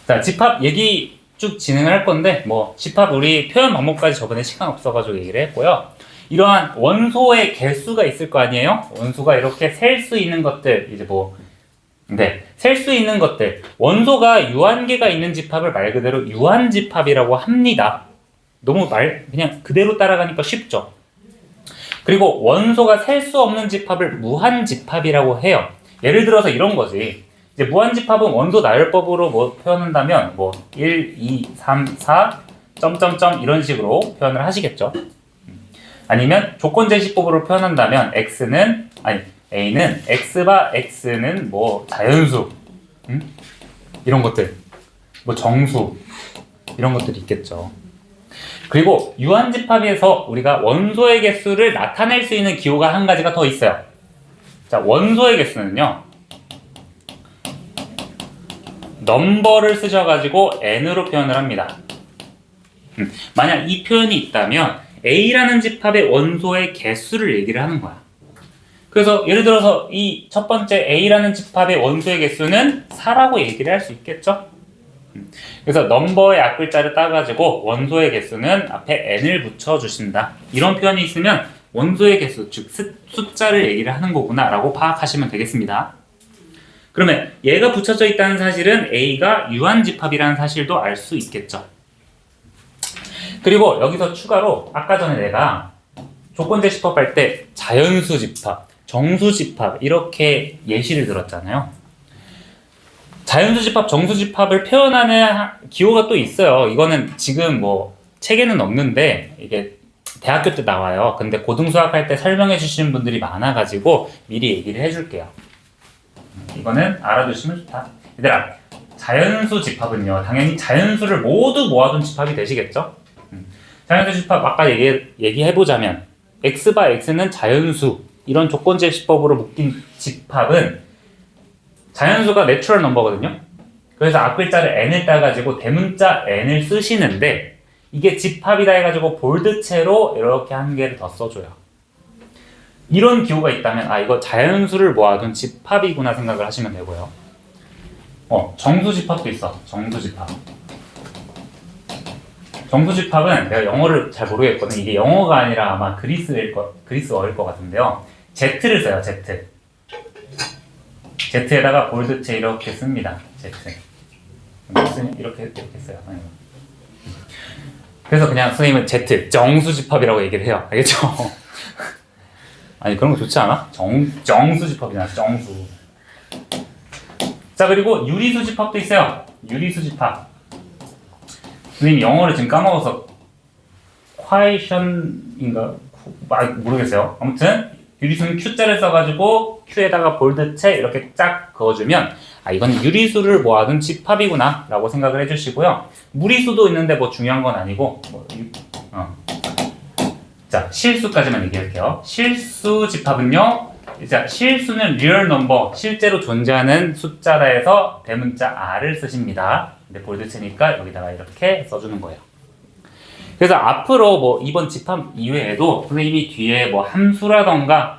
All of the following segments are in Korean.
자, 집합 얘기 쭉 진행을 할 건데, 뭐, 집합 우리 표현 방법까지 저번에 시간 없어가지고 얘기를 했고요. 이러한 원소의 개수가 있을 거 아니에요? 원소가 이렇게 셀 수 있는 것들, 이제 뭐, 셀 수 있는 것들. 원소가 유한계가 있는 집합을 말 그대로 유한집합이라고 합니다. 너무 그냥 그대로 따라가니까 쉽죠? 그리고 원소가 셀 수 없는 집합을 무한집합이라고 해요. 예를 들어서 이런 거지. 이제 무한집합은 원소 나열법으로 뭐 표현한다면 뭐 1, 2, 3, 4 점점점 이런 식으로 표현을 하시겠죠. 아니면 조건제시법으로 표현한다면 A는 X바 X는 뭐 자연수 이런 것들 뭐 정수 이런 것들이 있겠죠. 그리고 유한집합에서 우리가 원소의 개수를 나타낼 수 있는 기호가 한 가지가 더 있어요. 자, 원소의 개수는요. 넘버를 쓰셔가지고 n으로 표현을 합니다. 만약 이 표현이 있다면 A라는 집합의 원소의 개수를 얘기를 하는 거야. 그래서 예를 들어서 이 첫 번째 A라는 집합의 원소의 개수는 4라고 얘기를 할 수 있겠죠? 그래서 넘버의 앞글자를 따가지고 원소의 개수는 앞에 n을 붙여주신다. 이런 표현이 있으면 원소의 개수, 즉 숫자를 얘기를 하는 거구나 라고 파악하시면 되겠습니다. 그러면 얘가 붙여져 있다는 사실은 A가 유한집합이라는 사실도 알 수 있겠죠. 그리고 여기서 추가로 아까 전에 내가 조건제시법 할 때 자연수 집합, 정수 집합 이렇게 예시를 들었잖아요. 자연수 집합, 정수 집합을 표현하는 기호가 또 있어요. 이거는 지금 뭐 책에는 없는데 이게 대학교 때 나와요. 근데 고등수학 할 때 설명해 주시는 분들이 많아가지고 미리 얘기를 해줄게요. 이거는 알아두시면 좋다. 얘들아, 자연수 집합은요, 당연히 자연수를 모두 모아둔 집합이 되시겠죠? 자연수 집합 아까 얘기해보자면 X바 X는 자연수 이런 조건제시법으로 묶인 집합은 자연수가 내추럴 넘버거든요. 그래서 앞글자를 n을 따가지고 대문자 n을 쓰시는데 이게 집합이다 해가지고 볼드체로 이렇게 한 개를 더 써줘요. 이런 기호가 있다면 아 이거 자연수를 모아둔 집합이구나 생각을 하시면 되고요. 정수 집합도 있어. 정수 집합. 정수 집합은 내가 영어를 잘 모르겠거든. 이게 영어가 아니라 아마 그리스어일 것 같은데요. Z를 써요. Z. Z에다가 볼드체 이렇게 씁니다. Z. 이렇게 써요. 그래서 그냥 선생님은 Z, 정수 집합이라고 얘기를 해요. 알겠죠? 아니 그런 거 좋지 않아? 정수 집합이잖아. 정수. 자, 그리고 유리수 집합도 있어요. 유리수 집합. 선생님 영어를 지금 까먹어서 콰이션인가 모르겠어요. 아무튼 유리수는 Q자를 써가지고 Q에다가 볼드체 이렇게 쫙 그어주면 아 이건 유리수를 모아둔 집합이구나 라고 생각을 해주시고요. 무리수도 있는데 뭐 중요한 건 아니고 자, 실수까지만 얘기할게요. 실수 집합은요, 자, 실수는 real number, 실제로 존재하는 숫자다 해서 대문자 R을 쓰십니다. 근데 볼드체니까 여기다가 이렇게 써주는 거예요. 그래서 앞으로 뭐 이번 집합 이외에도 선생님이 뒤에 뭐 함수라던가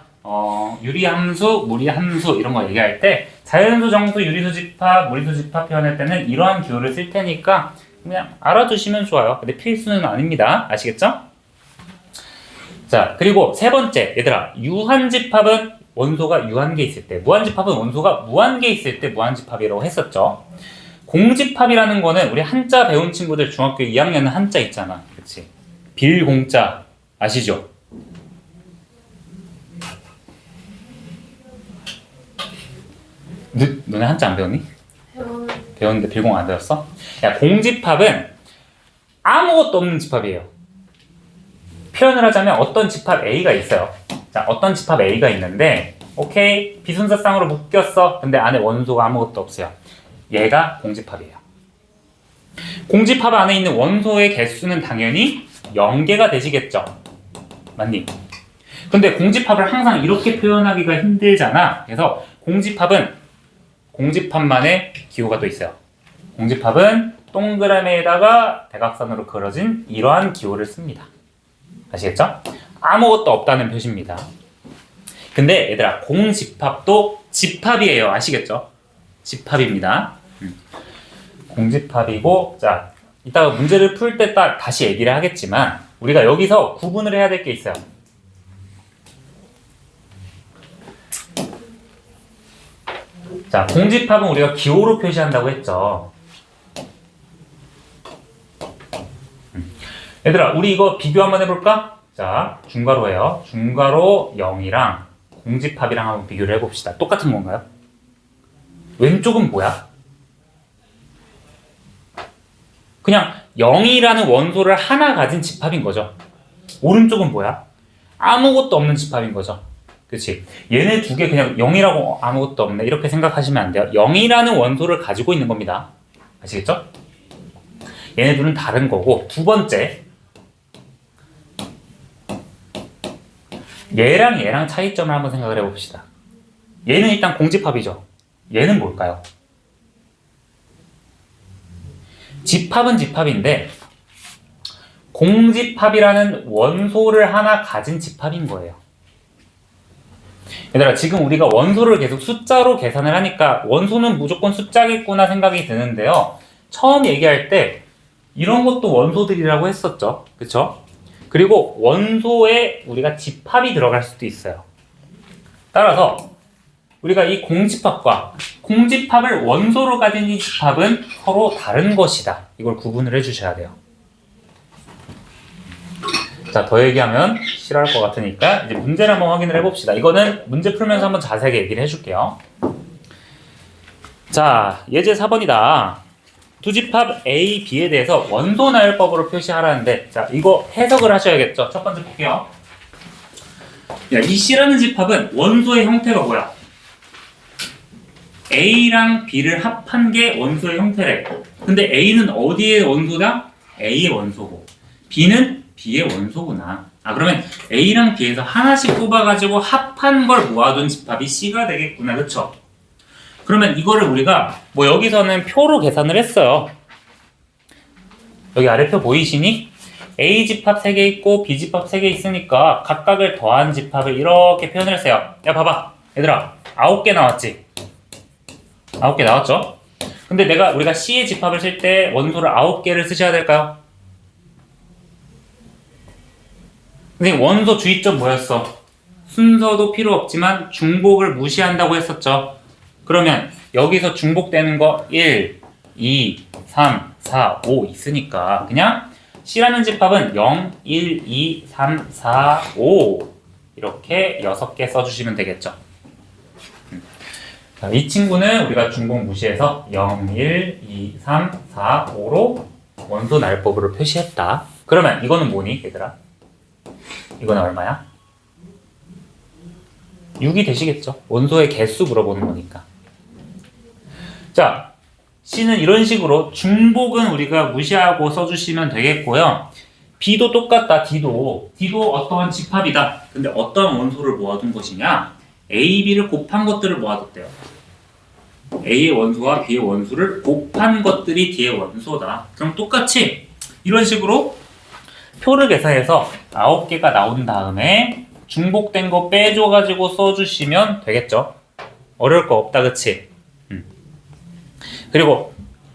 유리함수, 무리함수 이런 거 얘기할 때 자연수, 정수, 유리수 집합, 무리수 집합 표현할 때는 이러한 기호를 쓸 테니까 그냥 알아두시면 좋아요. 근데 필수는 아닙니다. 아시겠죠? 자, 그리고 세 번째, 얘들아, 유한집합은 원소가 유한계 있을 때, 무한집합은 원소가 무한계 있을 때 무한집합이라고 했었죠. 공집합이라는 거는 우리 한자 배운 친구들 중학교 2학년은 한자 있잖아. 그치? 빌공자 아시죠? 너네 한자 안 배웠니? 배웠는데 빌공 안 배웠어? 야, 공집합은 아무것도 없는 집합이에요. 표현을 하자면 어떤 집합 A가 있어요. 자, 어떤 집합 A가 있는데 오케이, 비순서쌍으로 묶였어. 근데 안에 원소가 아무것도 없어요. 얘가 공집합이에요. 공집합 안에 있는 원소의 개수는 당연히 0개가 되시겠죠. 맞니? 근데 공집합을 항상 이렇게 표현하기가 힘들잖아. 그래서 공집합만의 기호가 또 있어요. 공집합은 동그라미에다가 대각선으로 그려진 이러한 기호를 씁니다. 아시겠죠? 아무것도 없다는 표시입니다. 근데 얘들아, 공집합도 집합이에요. 아시겠죠? 집합입니다. 공집합이고, 자, 이따가 문제를 풀 때 다시 얘기를 하겠지만 우리가 여기서 구분을 해야 될 게 있어요. 자, 공집합은 우리가 기호로 표시한다고 했죠. 얘들아, 우리 이거 비교 한번 해볼까? 자, 중괄호예요. 중괄호 0이랑 공집합이랑 한번 비교를 해봅시다. 똑같은 건가요? 왼쪽은 뭐야? 그냥 0이라는 원소를 하나 가진 집합인 거죠. 오른쪽은 뭐야? 아무것도 없는 집합인 거죠. 그치? 얘네 두 개 그냥 0이라고 아무것도 없네 이렇게 생각하시면 안 돼요. 0이라는 원소를 가지고 있는 겁니다. 아시겠죠? 얘네 둘은 다른 거고, 두 번째, 얘랑 차이점을 한번 생각을 해봅시다. 얘는 일단 공집합이죠. 얘는 뭘까요? 집합은 집합인데 공집합이라는 원소를 하나 가진 집합인 거예요. 얘들아, 지금 우리가 원소를 계속 숫자로 계산을 하니까 원소는 무조건 숫자겠구나 생각이 드는데요. 처음 얘기할 때 이런 것도 원소들이라고 했었죠. 그쵸? 그리고 원소에 우리가 집합이 들어갈 수도 있어요. 따라서 우리가 이 공집합과 공집합을 원소로 가진 이 집합은 서로 다른 것이다. 이걸 구분을 해주셔야 돼요. 자, 더 얘기하면 싫어할 것 같으니까 이제 문제를 한번 확인을 해봅시다. 이거는 문제 풀면서 한번 자세하게 얘기를 해줄게요. 자, 예제 4번이다. 두 집합 A, B에 대해서 원소 나열법으로 표시하라는데, 자, 이거 해석을 하셔야겠죠. 첫 번째 볼게요. 야, 이 C라는 집합은 원소의 형태가 뭐야? A랑 B를 합한 게 원소의 형태래. 근데 A는 어디의 원소다? A의 원소고, B는 B의 원소구나. 아, 그러면 A랑 B에서 하나씩 뽑아가지고 합한 걸 모아둔 집합이 C가 되겠구나. 그쵸? 그러면 이거를 우리가 뭐 여기서는 표로 계산을 했어요. 여기 아래표 보이시니? A 집합 3개 있고 B 집합 3개 있으니까 각각을 더한 집합을 이렇게 표현을 했어요. 야, 봐봐. 얘들아, 9개 나왔지? 9개 나왔죠? 근데 우리가 C의 집합을 쓸 때 원소를 9개를 쓰셔야 될까요? 선생님, 원소 주의점 뭐였어? 순서도 필요 없지만 중복을 무시한다고 했었죠. 그러면 여기서 중복되는 거 1, 2, 3, 4, 5 있으니까 그냥 C라는 집합은 0, 1, 2, 3, 4, 5 이렇게 6개 써주시면 되겠죠. 자, 이 친구는 우리가 중복 무시해서 0, 1, 2, 3, 4, 5로 원소 나열법으로 표시했다. 그러면 이거는 뭐니, 얘들아? 이거는 얼마야? 6이 되시겠죠? 원소의 개수 물어보는 거니까. 자, C는 이런 식으로 중복은 우리가 무시하고 써주시면 되겠고요. B도 똑같다. D도 어떠한 집합이다. 근데 어떠한 원소를 모아둔 것이냐? A, B를 곱한 것들을 모아뒀대요. A의 원소와 B의 원소를 곱한 것들이 D의 원소다. 그럼 똑같이 이런 식으로 표를 계산해서 9개가 나온 다음에 중복된 거 빼줘가지고 써주시면 되겠죠. 어려울 거 없다, 그치? 그리고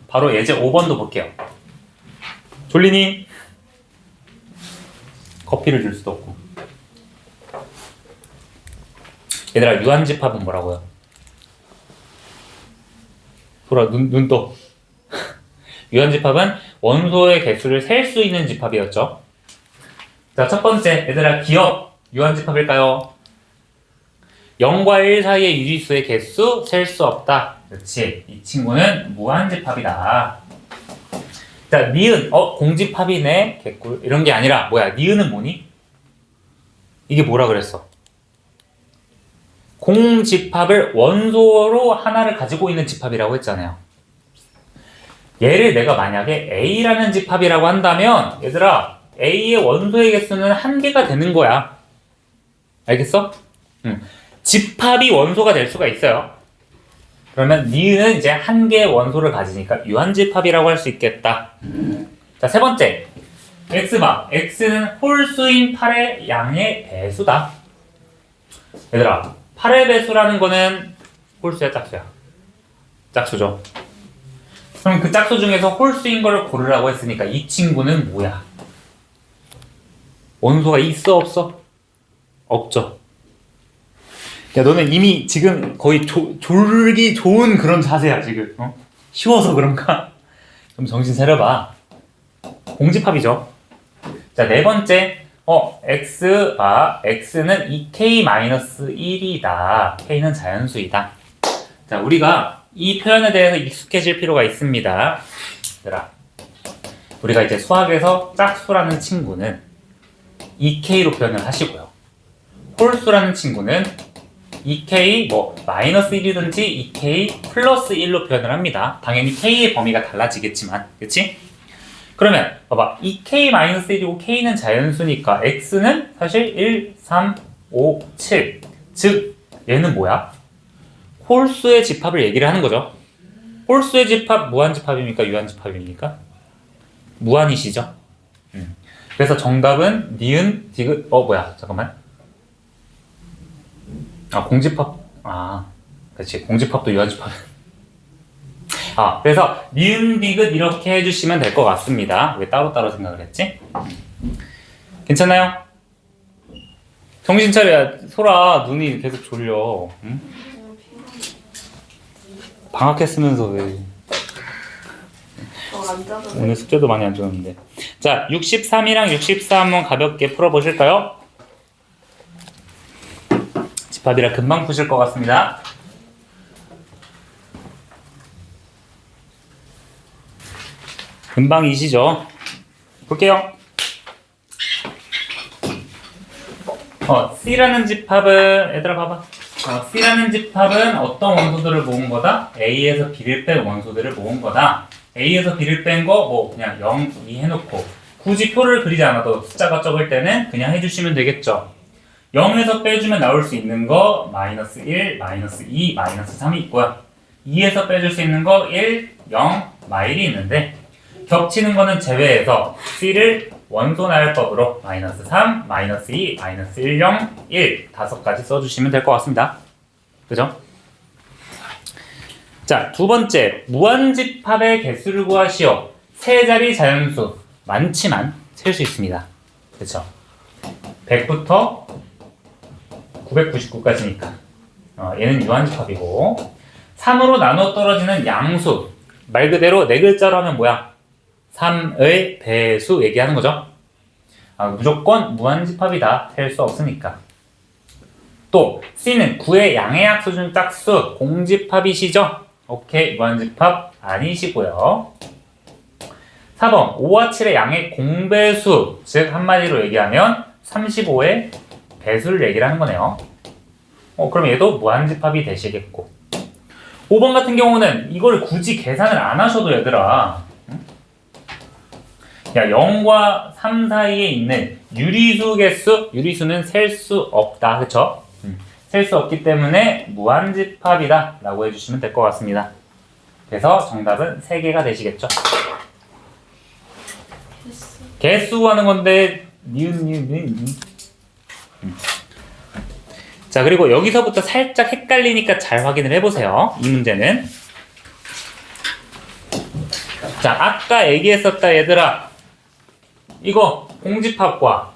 바로 예제 5번도 볼게요. 졸리니? 커피를 줄 수도 없고. 얘들아, 유한집합은 뭐라고요? 돌아, 눈 떠. 유한집합은 원소의 개수를 셀 수 있는 집합이었죠. 자, 첫 번째, 얘들아, 기억 유한집합일까요? 0과 1 사이의 유리수의 개수 셀 수 없다. 그렇지. 이 친구는 무한집합이다. 자, 니은, 공집합이네, 개꿀. 이런 게 아니라, 뭐야, 니은은 뭐니? 이게 뭐라 그랬어? 공집합을 원소로 하나를 가지고 있는 집합이라고 했잖아요. 얘를 내가 만약에 A라는 집합이라고 한다면, 얘들아, A의 원소의 개수는 1개가 되는 거야. 알겠어? 집합이 원소가 될 수가 있어요. 그러면 니은은 이제 1개의 원소를 가지니까 유한집합이라고 할 수 있겠다. 자, 세 번째, X바. X는 홀수인 8의 양의 배수다. 얘들아, 8의 배수라는 거는 홀수야, 짝수야? 짝수죠. 그럼 그 짝수 중에서 홀수인 걸 고르라고 했으니까 이 친구는 뭐야? 원소가 있어 없어? 없죠. 야 너는 이미 지금 거의 졸기 좋은 그런 자세야 지금. 쉬워서 그런가? 좀 정신 차려봐. 공집합이죠. 자, 네 번째. x는 2k-1이다. k는 자연수이다. 자, 우리가 이 표현에 대해서 익숙해질 필요가 있습니다. 얘들아, 우리가 이제 수학에서 짝수라는 친구는 2k로 표현을 하시고요. 홀수라는 친구는 2k 마이너스 1이든지 2k 플러스 1로 표현을 합니다. 당연히 k의 범위가 달라지겠지만, 그치? 그러면 봐봐, 2k-1이고 k는 자연수니까 x는 사실 1, 3, 5, 7. 즉 얘는 뭐야? 홀수의 집합을 얘기를 하는 거죠. 홀수의 집합 무한집합입니까? 유한집합입니까? 무한이시죠? 그래서 정답은 니은, 디귿, 잠깐만. 공집합. 그렇지. 공집합도 유한집합. 그래서 니은, 디귿 이렇게 해주시면 될 것 같습니다. 왜 따로따로 생각을 했지? 괜찮아요? 정신 차려야. 소라, 눈이 계속 졸려. 응? 방학했으면서 왜. 오늘 숙제도 많이 안 줬는데. 자, 63이랑 64 한번 가볍게 풀어보실까요? 집합이라 금방 푸실 것 같습니다. 금방이시죠? 볼게요. C라는 집합은, 얘들아 봐봐. C라는 집합은 어떤 원소들을 모은 거다? A에서 B를 뺀 원소들을 모은 거다. A에서 B를 뺀 거 그냥 0, 2 해놓고 굳이 표를 그리지 않아도 숫자가 적을 때는 그냥 해주시면 되겠죠. 0에서 빼주면 나올 수 있는 거 마이너스 1, 마이너스 2, 마이너스 3이 있고요. 2에서 빼줄 수 있는 거 1, 0, 마일이 있는데 겹치는 거는 제외해서 C를 원소 나열법으로 마이너스 3, 마이너스 2, 마이너스 1, 0, 1 다섯 가지 써주시면 될 것 같습니다. 그죠? 자, 두 번째, 무한집합의 개수를 구하시오. 세 자리 자연수 많지만 셀 수 있습니다. 그쵸? 100부터 999까지니까 얘는 유한집합이고 3으로 나눠 떨어지는 양수 말 그대로 네 글자로 하면 뭐야? 3의 배수 얘기하는 거죠. 무조건 무한집합이다. 셀 수 없으니까. 또 C는 9의 양해약 수준 짝수 공집합이시죠? 오케이, 무한집합 아니시고요. 4번 5와 7의 양의 공배수, 즉 한마디로 얘기하면 35의 배수를 얘기를 하는 거네요. 그럼 얘도 무한집합이 되시겠고 5번 같은 경우는 이걸 굳이 계산을 안 하셔도 얘들아 0과 3 사이에 있는 유리수 개수, 유리수는 셀 수 없다. 그쵸? 셀 수 없기 때문에 무한집합이다 라고 해주시면 될 것 같습니다. 그래서 정답은 3개가 되시겠죠. 개수 하는 건데 자, 그리고 여기서부터 살짝 헷갈리니까 잘 확인을 해보세요. 이 문제는 자, 아까 얘기했었다 얘들아, 이거 공집합과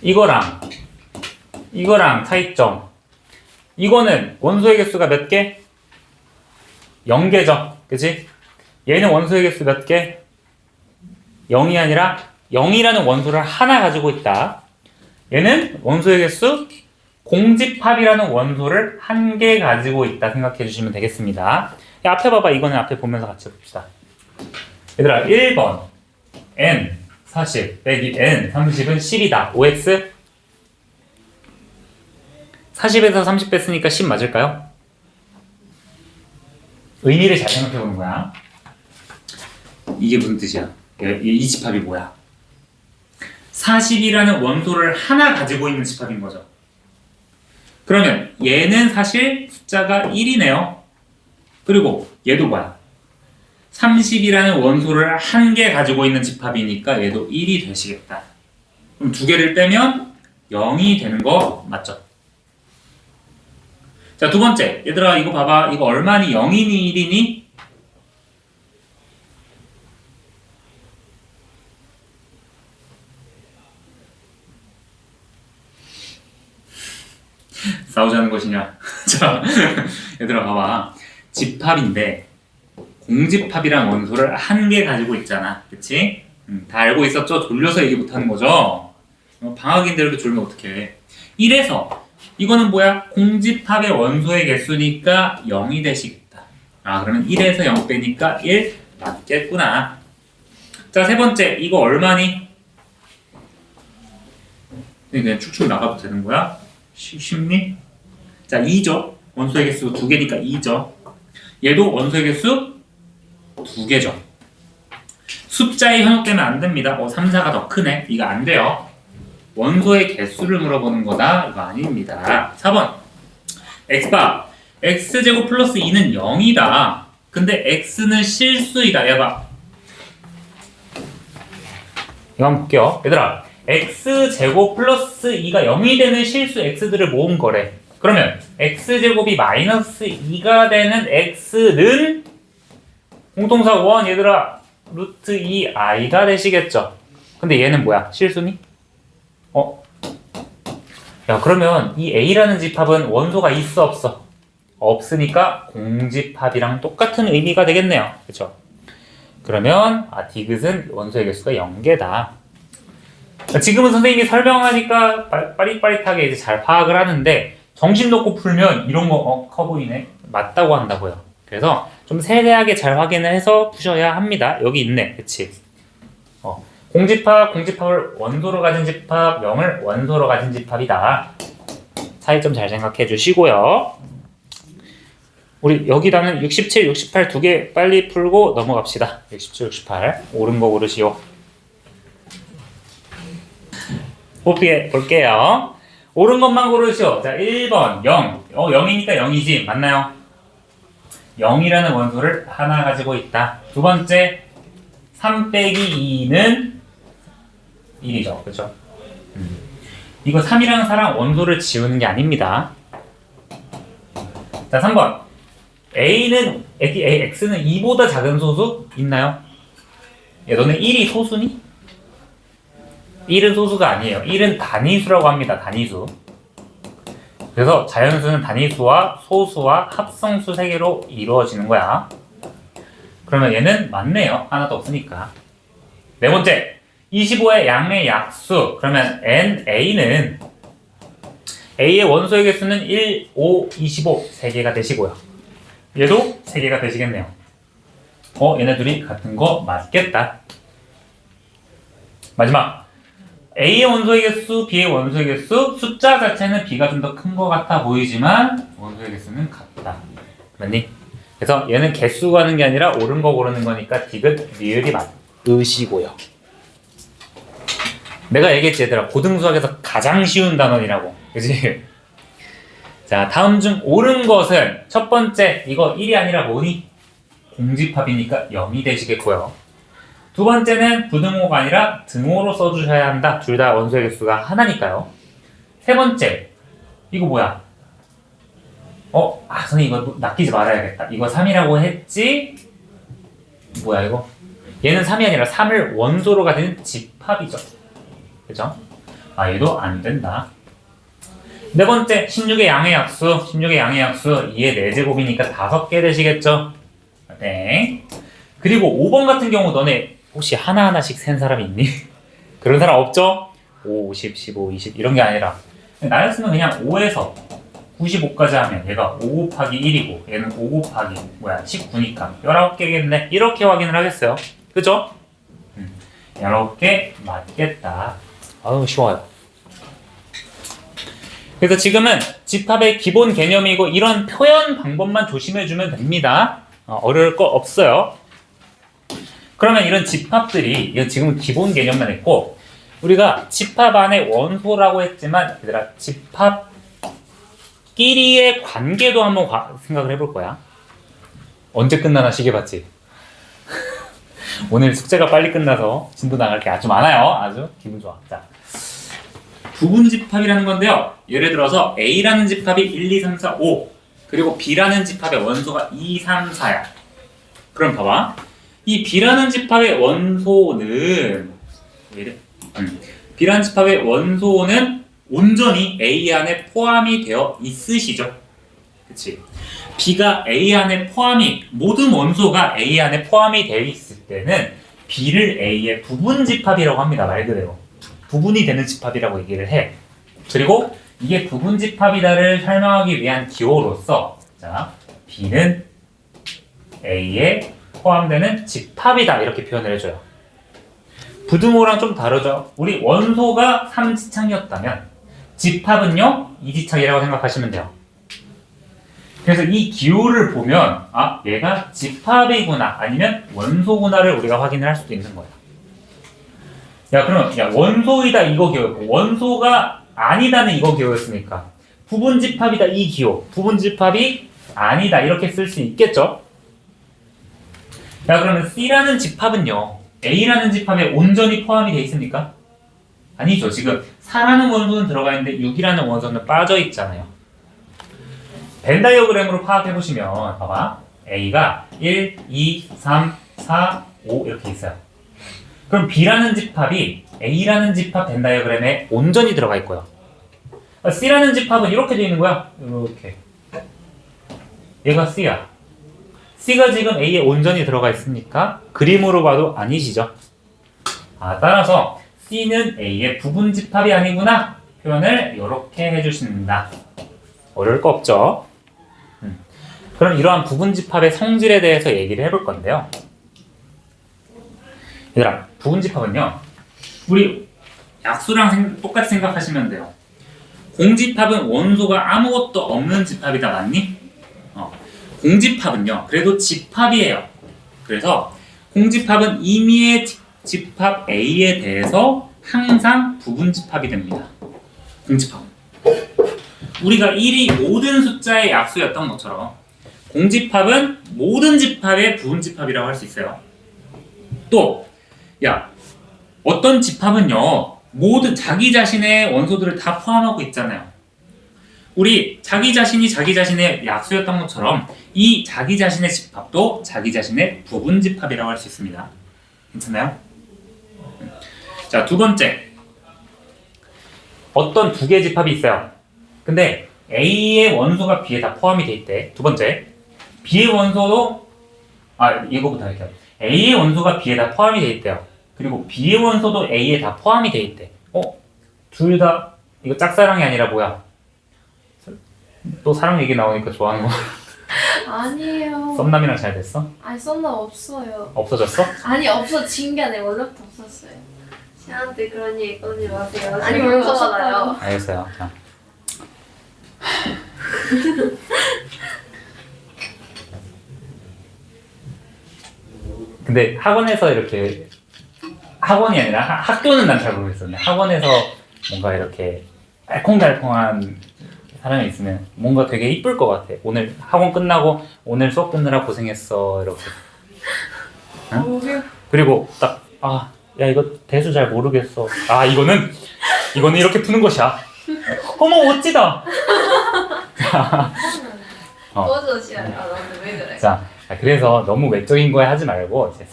이거랑 차이점, 이거는 원소의 개수가 몇 개? 0개죠. 그치? 얘는 원소의 개수 몇 개? 0이 아니라 0이라는 원소를 하나 가지고 있다. 얘는 원소의 개수 공집합이라는 원소를 1개 가지고 있다 생각해 주시면 되겠습니다. 야, 앞에 봐봐. 이거는 앞에 보면서 같이 봅시다. 얘들아, 1번 n 40 빼기 n 30은 10이다. OX 40에서 30 뺐으니까 10 맞을까요? 의미를 잘 생각해 보는 거야. 이게 무슨 뜻이야? 이 집합이 뭐야? 40이라는 원소를 하나 가지고 있는 집합인 거죠. 그러면 얘는 사실 숫자가 1이네요. 그리고 얘도 뭐야? 30이라는 원소를 1개 가지고 있는 집합이니까 얘도 1이 되시겠다. 그럼 2개를 빼면 0이 되는 거 맞죠? 자, 두 번째. 얘들아, 이거 봐봐. 이거 얼마니? 0이니 1이니? 자, 얘들아 봐봐. 집합인데 공집합이란 원소를 한 개 가지고 있잖아. 그치? 다 알고 있었죠? 졸려서 얘기 못하는 거죠? 방학인들도 졸면 어떡해. 이래서 이거는 뭐야? 공집합의 원소의 개수니까 0이 되시겠다. 아, 그러면 1에서 0 빼니까 1 맞겠구나. 자, 세 번째. 이거 얼마니? 그냥 축축 나가도 되는 거야? 쉽니? 자, 2죠. 원소의 개수 2개니까 2죠. 얘도 원소의 개수 2개죠. 숫자에 현혹되면 안 됩니다. 3, 4가 더 크네. 이거 안 돼요. 원소의 개수를 물어보는 거다. 이거 아닙니다. 4번. x바. x제곱 플러스 2는 0이다. 근데 x는 실수이다. 얘봐. 이거 한번 볼게요. 얘들아. x제곱 플러스 2가 0이 되는 실수 x들을 모은 거래. 그러면 x제곱이 마이너스 2가 되는 x는 공통사 1 얘들아 루트 2i가 되시겠죠. 근데 얘는 뭐야? 실수니? 야, 그러면 이 a라는 집합은 원소가 있어 없어? 없으니까 공집합이랑 똑같은 의미가 되겠네요. 그렇죠? 그러면 디귿은 원소의 개수가 0개다. 지금은 선생님이 설명하니까 빠릿빠릿하게 이제 잘 파악을 하는데 정신 놓고 풀면 이런 거 커 보이네. 맞다고 한다고요. 그래서 좀 세세하게 잘 확인을 해서 푸셔야 합니다. 여기 있네. 그치? 공집합을 원소로 가진 집합, 0을 원소로 가진 집합이다. 차이점 잘 생각해 주시고요. 우리 여기다는 67, 68 두 개 빨리 풀고 넘어갑시다. 67, 68 옳은 거 고르시오. 볼게요. 옳은 것만 고르시오. 자, 1번 0. 0이니까 0이지. 맞나요? 0이라는 원소를 하나 가지고 있다. 두 번째 3 빼기 2는 1이죠. 그렇죠? 이거 3이라는 사람 원소를 지우는 게 아닙니다. 자, 3번 A는 X는 2보다 작은 소수 있나요? 야, 너네 1이 소수니? 1은 소수가 아니에요. 1은 단위수라고 합니다. 단위수. 그래서 자연수는 단위수와 소수와 합성수 3개로 이루어지는 거야. 그러면 얘는 맞네요. 하나도 없으니까. 네 번째 25의 양의 약수. 그러면 NA는 A의 원소의 개수는 1, 5, 25 3개가 되시고요. 얘도 3개가 되시겠네요. 얘네 둘이 같은 거 맞겠다. 마지막 A의 원소의 개수, B의 원소의 개수, 숫자 자체는 B가 좀 더 큰 것 같아 보이지만 원소의 개수는 같다. 맞니? 그래서 얘는 개수 가는 게 아니라 옳은 거 고르는 거니까 디귿, 리을이 맞으시고요. 내가 얘기했지 얘들아. 고등수학에서 가장 쉬운 단원이라고. 그치? 자, 다음 중 옳은 것은 첫 번째 이거 1이 아니라 뭐니? 공집합이니까 0이 되시겠고요. 두 번째는 부등호가 아니라 등호로 써주셔야 한다. 둘 다 원소의 개수가 하나니까요. 세 번째 이거 뭐야? 선생님 이거 낚이지 말아야겠다. 이거 3이라고 했지? 뭐야 이거? 얘는 3이 아니라 3을 원소로 가지는 집합이죠. 그죠? 얘도 안 된다. 네 번째 16의 양의 약수. 16의 양의 약수 2의 4제곱이니까 5개 되시겠죠? 네. 그리고 5번 같은 경우 너네 혹시 하나하나씩 센 사람이 있니? 그런 사람 없죠? 5, 50, 15, 20 이런 게 아니라 나였으면 그냥 5에서 95까지 하면 얘가 5 곱하기 1이고 얘는 5 곱하기 19니까 19개겠네. 이렇게 확인을 하겠어요. 그죠? 19개 맞겠다. 쉬워요. 그래서 지금은 집합의 기본 개념이고 이런 표현 방법만 조심해주면 됩니다. 어려울 거 없어요. 그러면 이런 집합들이 이건 지금 기본 개념만 했고 우리가 집합 안에 원소라고 했지만 얘들아 집합끼리의 관계도 한번 생각을 해볼 거야. 언제 끝나나 시계 봤지? 오늘 숙제가 빨리 끝나서 진도 나갈 게 아주 많아요. 아주 기분 좋아. 자, 부분 집합이라는 건데요. 예를 들어서 A라는 집합이 1, 2, 3, 4, 5 그리고 B라는 집합의 원소가 2, 3, 4야. 그럼 봐봐. 이 B라는 집합의 원소는 왜 이래? B라는 집합의 원소는 온전히 A 안에 포함이 되어 있으시죠. 그치? B가 A 안에 모든 원소가 A 안에 포함이 되어 있을 때는 B를 A의 부분 집합이라고 합니다. 말 그대로. 부분이 되는 집합이라고 얘기를 해. 그리고 이게 부분 집합이다를 설명하기 위한 기호로서 자, B는 A에 포함되는 집합이다 이렇게 표현을 해줘요. 부등호랑 좀 다르죠? 우리 원소가 3지창이었다면 집합은요 2지창이라고 생각하시면 돼요. 그래서 이 기호를 보면 아 얘가 집합이구나 아니면 원소구나를 우리가 확인을 할 수도 있는 거야. 야 그럼 야 원소이다 이거 기호였고 원소가 아니다는 이거 기호였으니까 부분 집합이다 이 기호 부분 집합이 아니다 이렇게 쓸 수 있겠죠? 야 그러면 C라는 집합은요 A라는 집합에 온전히 포함이 되어 있습니까? 아니죠. 지금 4라는 원소는 들어가 있는데 6이라는 원소는 빠져 있잖아요. 벤 다이어그램으로 파악해 보시면 봐봐. A가 1, 2, 3, 4, 5 이렇게 있어요. 그럼 B라는 집합이 A라는 집합 벤 다이어그램에 온전히 들어가 있고요. C라는 집합은 이렇게 되어 있는 거야. 이렇게. 얘가 C야. C가 지금 A에 온전히 들어가 있으니까 그림으로 봐도 아니시죠? 따라서 C는 A의 부분 집합이 아니구나 표현을 이렇게 해주신다. 어려울 거 없죠? 그럼 이러한 부분 집합의 성질에 대해서 얘기를 해볼 건데요. 얘들아, 부분 집합은요. 우리 약수랑 똑같이 생각하시면 돼요. 공집합은 원소가 아무것도 없는 집합이다. 맞니? 공집합은요. 그래도 집합이에요. 그래서 공집합은 임의의 집합 A에 대해서 항상 부분 집합이 됩니다. 공집합은. 우리가 1이 모든 숫자의 약수였던 것처럼 공집합은 모든 집합의 부분 집합이라고 할 수 있어요. 또, 어떤 집합은요, 모든 자기 자신의 원소들을 다 포함하고 있잖아요. 우리 자기 자신이 자기 자신의 약수였던 것처럼 이 자기 자신의 집합도 자기 자신의 부분 집합이라고 할 수 있습니다. 괜찮나요? 자, 두 번째. 어떤 두 개의 집합이 있어요. 근데 A의 원소가 B에 다 포함이 돼 있대. 두 번째. B의 원소도 이거부터 할게요. A의 원소가 B에 다 포함이 돼 있대요. 그리고 B의 원소도 A에 다 포함이 돼 있대. 둘 다 이거 짝사랑이 아니라 뭐야? 또 사랑 얘기 나오니까 좋아하는 거. 아니에요. 썸남이랑 잘 됐어? 아니 썸남 없어요. 없어졌어? 아니 없어진 게 아니라 원래부터 없었어요. 저한테 그런 얘기 꺼내지 마세요. 아니 지금 원래 상처받아요. 없었다요. 알겠어요. 자. 근데 학원에서 이렇게 학원이 아니라 학교는 난 잘 모르겠었네. 학원에서 뭔가 이렇게 알콩달콩한 사람이 있으면 뭔가 되게 이쁠 것 같아. 오늘 학원 끝나고 오늘 수업 듣느라 고생했어 이렇게. 응? 그리고 딱 야 이거 대수 잘 모르겠어. 이거는 이렇게 푸는 것이야. 어머 멋지다. 꺼져 지랄. 나한테 왜 그래? 자, 그래서 너무 외적인 거에 하지 말고 이제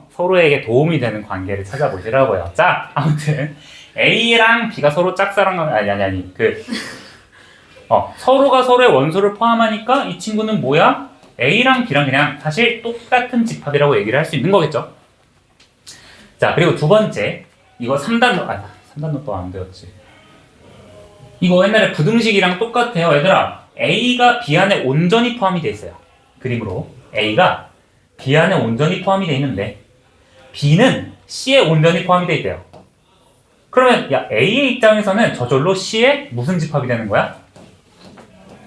서로에게 도움이 되는 관계를 찾아보시라고요. 자, 아무튼 A랑 B가 서로 짝사랑을 서로가 서로의 원소를 포함하니까 이 친구는 뭐야? A랑 B랑 그냥 사실 똑같은 집합이라고 얘기를 할 수 있는 거겠죠. 자, 그리고 두 번째 이거 3단노또 안 배웠지. 이거 옛날에 부등식이랑 똑같아요. 얘들아, A가 B 안에 온전히 포함이 돼 있어요. 그림으로 A가 B 안에 온전히 포함이 돼 있는데 B는 C에 온전히 포함이 돼 있대요. 그러면 A의 입장에서는 저절로 C에 무슨 집합이 되는 거야?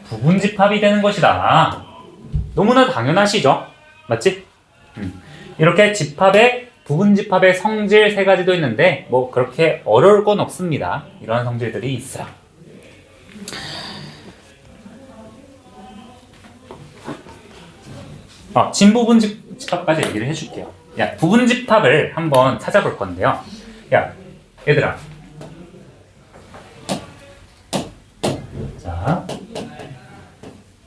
부분 집합이 되는 것이다. 너무나 당연하시죠? 맞지? 이렇게 부분 집합의 성질 세 가지도 있는데 뭐 그렇게 어려울 건 없습니다. 이러한 성질들이 있어요. 진부분 집합까지 얘기를 해줄게요. 부분 집합을 한번 찾아볼 건데요. 얘들아. 자,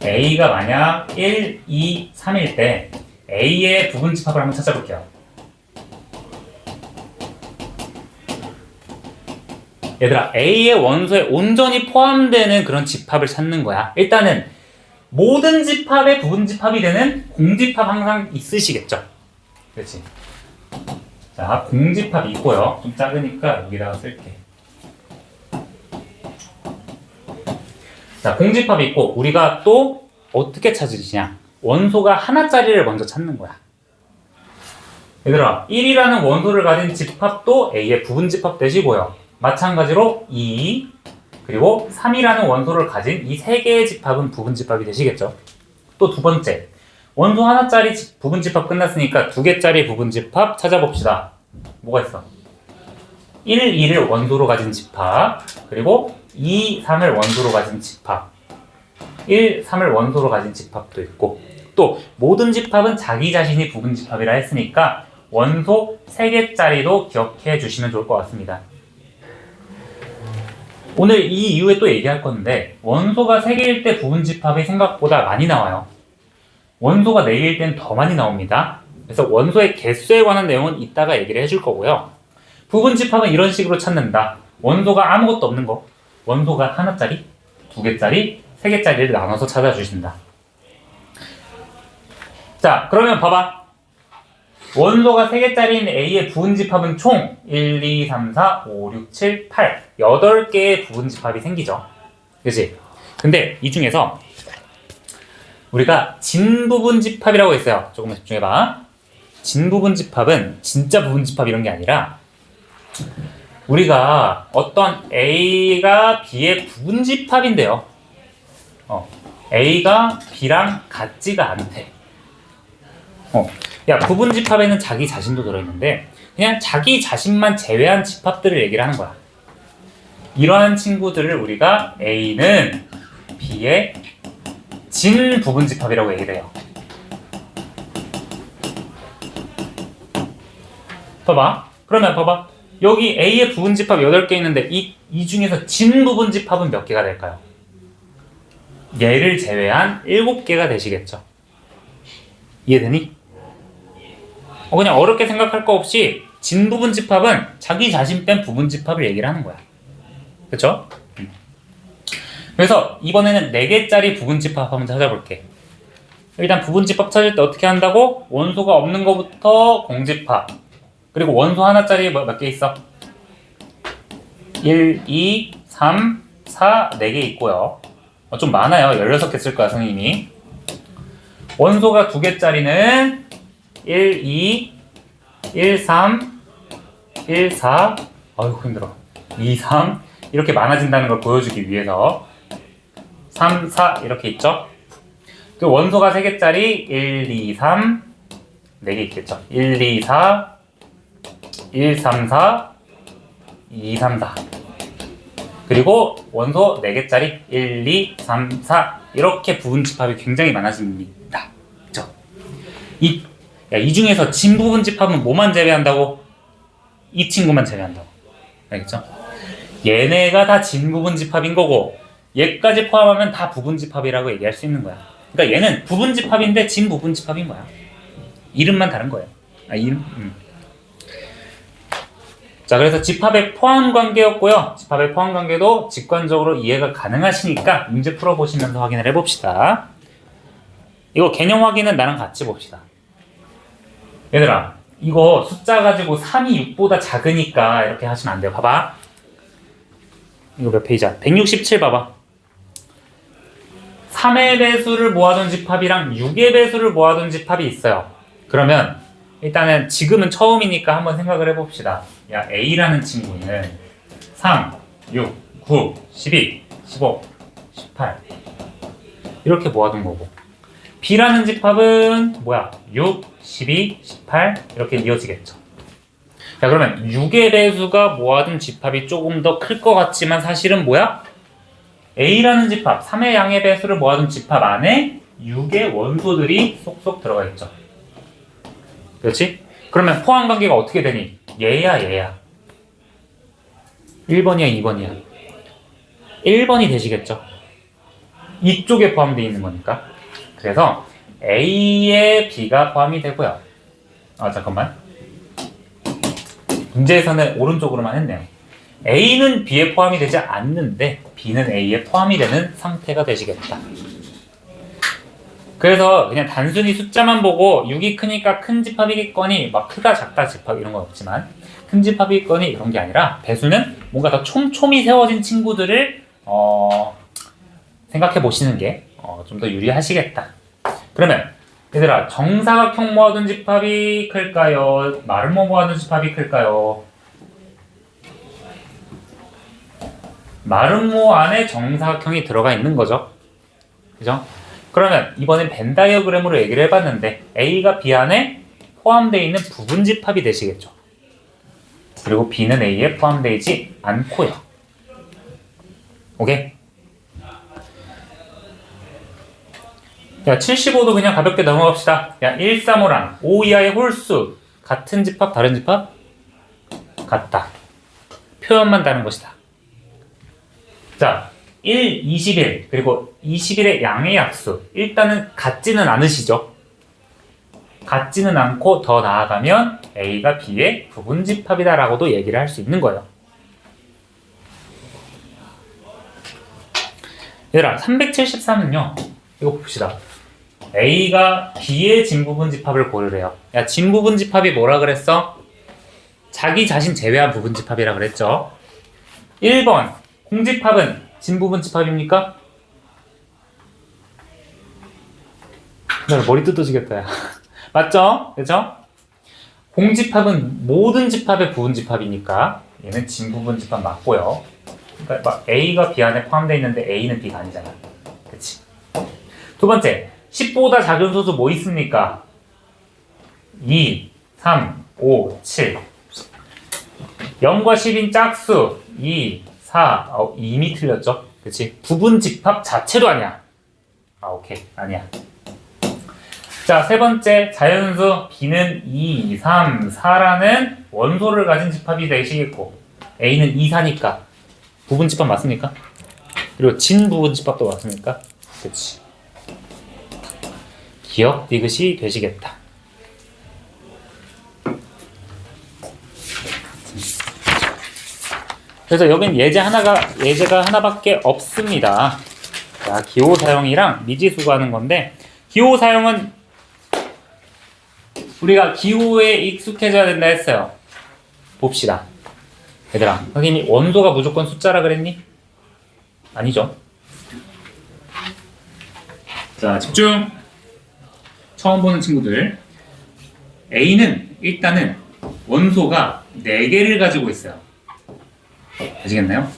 A가 만약 1, 2, 3일 때 A의 부분 집합을 한번 찾아볼게요. 얘들아, A의 원소에 온전히 포함되는 그런 집합을 찾는 거야. 일단은 모든 집합의 부분 집합이 되는 공집합 항상 있으시겠죠? 그렇지? 자, 공집합이 있고요. 좀 작으니까 여기다가 쓸게. 자, 공집합이 있고 우리가 또 어떻게 찾으시냐? 원소가 하나짜리를 먼저 찾는 거야. 얘들아, 1이라는 원소를 가진 집합도 A의 부분 집합 되시고요. 마찬가지로 2, 그리고 3이라는 원소를 가진 이 세 개의 집합은 부분 집합이 되시겠죠. 또 두 번째, 원소 하나짜리 부분 집합 끝났으니까 두 개짜리 부분 집합 찾아봅시다. 뭐가 있어? 1, 2를 원소로 가진 집합, 그리고 2, 3을 원소로 가진 집합, 1, 3을 원소로 가진 집합도 있고, 또 모든 집합은 자기 자신이 부분 집합이라 했으니까 원소 3개짜리도 기억해 주시면 좋을 것 같습니다. 오늘 이 이후에 또 얘기할 건데 원소가 3개일 때 부분 집합이 생각보다 많이 나와요. 원소가 4개일 땐 더 많이 나옵니다. 그래서 원소의 개수에 관한 내용은 이따가 얘기를 해줄 거고요. 부분 집합은 이런 식으로 찾는다. 원소가 아무것도 없는 거, 원소가 하나짜리, 2개짜리, 3개짜리를 나눠서 찾아주신다. 자, 그러면 봐봐. 원소가 3개짜리인 A의 부분집합은 총 1, 2, 3, 4, 5, 6, 7, 8 8개의 부분집합이 생기죠. 그치? 근데 이 중에서 우리가 진부분집합이라고 있어요. 조금만 집중해봐. 진부분집합은 진짜 부분집합 이런 게 아니라 우리가 어떤 A가 B의 부분집합인데요. A가 B랑 같지가 않대. 야, 부분집합에는 자기 자신도 들어있는데 그냥 자기 자신만 제외한 집합들을 얘기를 하는 거야. 이러한 친구들을 우리가 A는 B의 진부분집합이라고 얘기를 해요. 봐봐. 그러면 봐봐. 여기 A의 부분집합 8개 있는데 이 중에서 진부분집합은 몇 개가 될까요? 얘를 제외한 7개가 되시겠죠. 이해되니? 그냥 어렵게 생각할 거 없이 진부분집합은 자기 자신 뺀 부분집합을 얘기를 하는 거야. 그쵸? 그래서 이번에는 4개짜리 부분집합 한번 찾아볼게. 일단 부분집합 찾을 때 어떻게 한다고? 원소가 없는 거부터 공집합. 그리고 원소 하나짜리 몇 개 있어? 1, 2, 3, 4, 4개 있고요. 좀 많아요. 16개 쓸 거야, 선생님이. 원소가 2개짜리는 1, 2, 1, 3, 1, 4, 아이고 힘들어. 2, 3 이렇게 많아진다는 걸 보여주기 위해서 3, 4 이렇게 있죠. 그 원소가 3개짜리 1, 2, 3 4개 있겠죠. 1, 2, 4 1, 3, 4 2, 3, 4 그리고 원소 4개짜리 1, 2, 3, 4 이렇게 부분집합이 굉장히 많아집니다. 그쵸? 이 중에서 진부분집합은 뭐만 제외한다고? 이 친구만 제외한다고. 알겠죠? 얘네가 다 진부분집합인 거고 얘까지 포함하면 다 부분집합이라고 얘기할 수 있는 거야. 그러니까 얘는 부분집합인데 진부분집합인 거야. 이름만 다른 거예요. 자, 그래서 집합의 포함관계였고요. 집합의 포함관계도 직관적으로 이해가 가능하시니까 문제 풀어보시면서 확인을 해봅시다. 이거 개념 확인은 나랑 같이 봅시다. 얘들아, 이거 숫자 가지고 3이 6보다 작으니까 이렇게 하시면 안 돼요. 봐봐. 이거 몇 페이지야? 167 봐봐. 3의 배수를 모아둔 집합이랑 6의 배수를 모아둔 집합이 있어요. 그러면 일단은 지금은 처음이니까 한번 생각을 해봅시다. 야, A라는 친구는 3, 6, 9, 12, 15, 18 이렇게 모아둔 거고 B라는 집합은 뭐야? 6, 12, 18 이렇게 이어지겠죠. 자, 그러면 6의 배수가 모아둔 집합이 조금 더 클 것 같지만 사실은 뭐야? A라는 집합, 3의 양의 배수를 모아둔 집합 안에 6의 원소들이 쏙쏙 들어가 있죠. 그렇지? 그러면 포함관계가 어떻게 되니? 얘야 얘야. 1번이야 2번이야. 1번이 되시겠죠. 이쪽에 포함되어 있는 거니까. 그래서 A에 B가 포함이 되고요. 잠깐만. 문제에서는 오른쪽으로만 했네요. A는 B에 포함이 되지 않는데 B는 A에 포함이 되는 상태가 되시겠다. 그래서 그냥 단순히 숫자만 보고 6이 크니까 큰 집합이겠거니 막 크다 작다 집합 이런 건 없지만 큰 집합이겠거니 이런 게 아니라 배수는 뭔가 더 촘촘히 세워진 친구들을 생각해 보시는 게 좀 더 유리하시겠다. 그러면 얘들아 정사각형 모아둔 집합이 클까요? 마름모 모아둔 집합이 클까요? 마름모 안에 정사각형이 들어가 있는 거죠. 그죠? 그러면 이번엔 벤 다이어그램으로 얘기를 해봤는데 A가 B 안에 포함되어 있는 부분 집합이 되시겠죠. 그리고 B는 A에 포함되지 않고요. 오케이? 야, 75도 그냥 가볍게 넘어갑시다. 야, 135랑 5 이하의 홀수 같은 집합, 다른 집합? 같다. 표현만 다른 것이다. 자, 1, 21 그리고 21의 양의 약수 일단은 같지는 않으시죠? 같지는 않고 더 나아가면 A가 B의 부분집합이다 라고도 얘기를 할 수 있는 거예요. 얘들아 373은요 이거 봅시다. A가 B의 진부분집합을 고르래요. 야, 진부분집합이 뭐라 그랬어? 자기 자신 제외한 부분집합이라 그랬죠. 1번 공집합은 진부분집합입니까? 나 머리 뜯어지겠다. 야. 맞죠? 그죠? 공집합은 모든 집합의 부분집합이니까 얘는 진부분집합 맞고요. 그러니까 막 A가 B 안에 포함되어 있는데 A는 B가 아니잖아. 그치? 두 번째, 10보다 작은 소수 뭐 있습니까? 2, 3, 5, 7 0과 10인 짝수 2, 4, 이미 틀렸죠? 그치? 부분집합 자체도 아니야. 오케이. 아니야. 자, 세 번째, 자연수 B는 2, 3, 4라는 원소를 가진 집합이 되시겠고 A는 2, 4니까 부분집합 맞습니까? 그리고 진부분집합도 맞습니까? 그치. 기억 디귿이 되시겠다. 그래서 여긴 예제가 하나밖에 없습니다. 자, 기호 사용이랑 미지수 구하는 건데 기호 사용은 우리가 기호에 익숙해져야 된다 했어요. 봅시다. 얘들아, 선생님이 원소가 무조건 숫자라 그랬니? 아니죠. 자, 집중! 처음 보는 친구들. A는 일단은 원소가 4개를 가지고 있어요. 아시겠나요?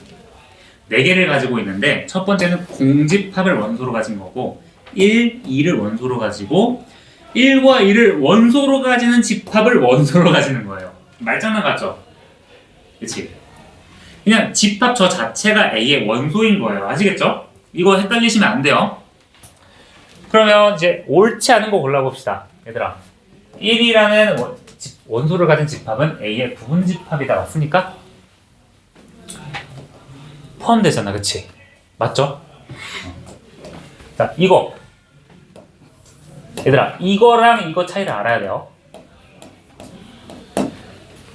4개를 가지고 있는데 첫 번째는 공집합을 원소로 가진 거고 1, 2를 원소로 가지고 1과 2를 원소로 가지는 집합을 원소로 가지는 거예요. 말장난 같죠? 그치? 그냥 집합 저 자체가 A의 원소인 거예요. 아시겠죠? 이거 헷갈리시면 안 돼요. 그러면 이제 옳지 않은 거 골라봅시다. 얘들아 1이라는 원소를 가진 집합은 A의 부분집합이다. 맞습니까? 포함되잖아. 그치? 맞죠? 자, 이거 얘들아 이거랑 이거 차이를 알아야 돼요.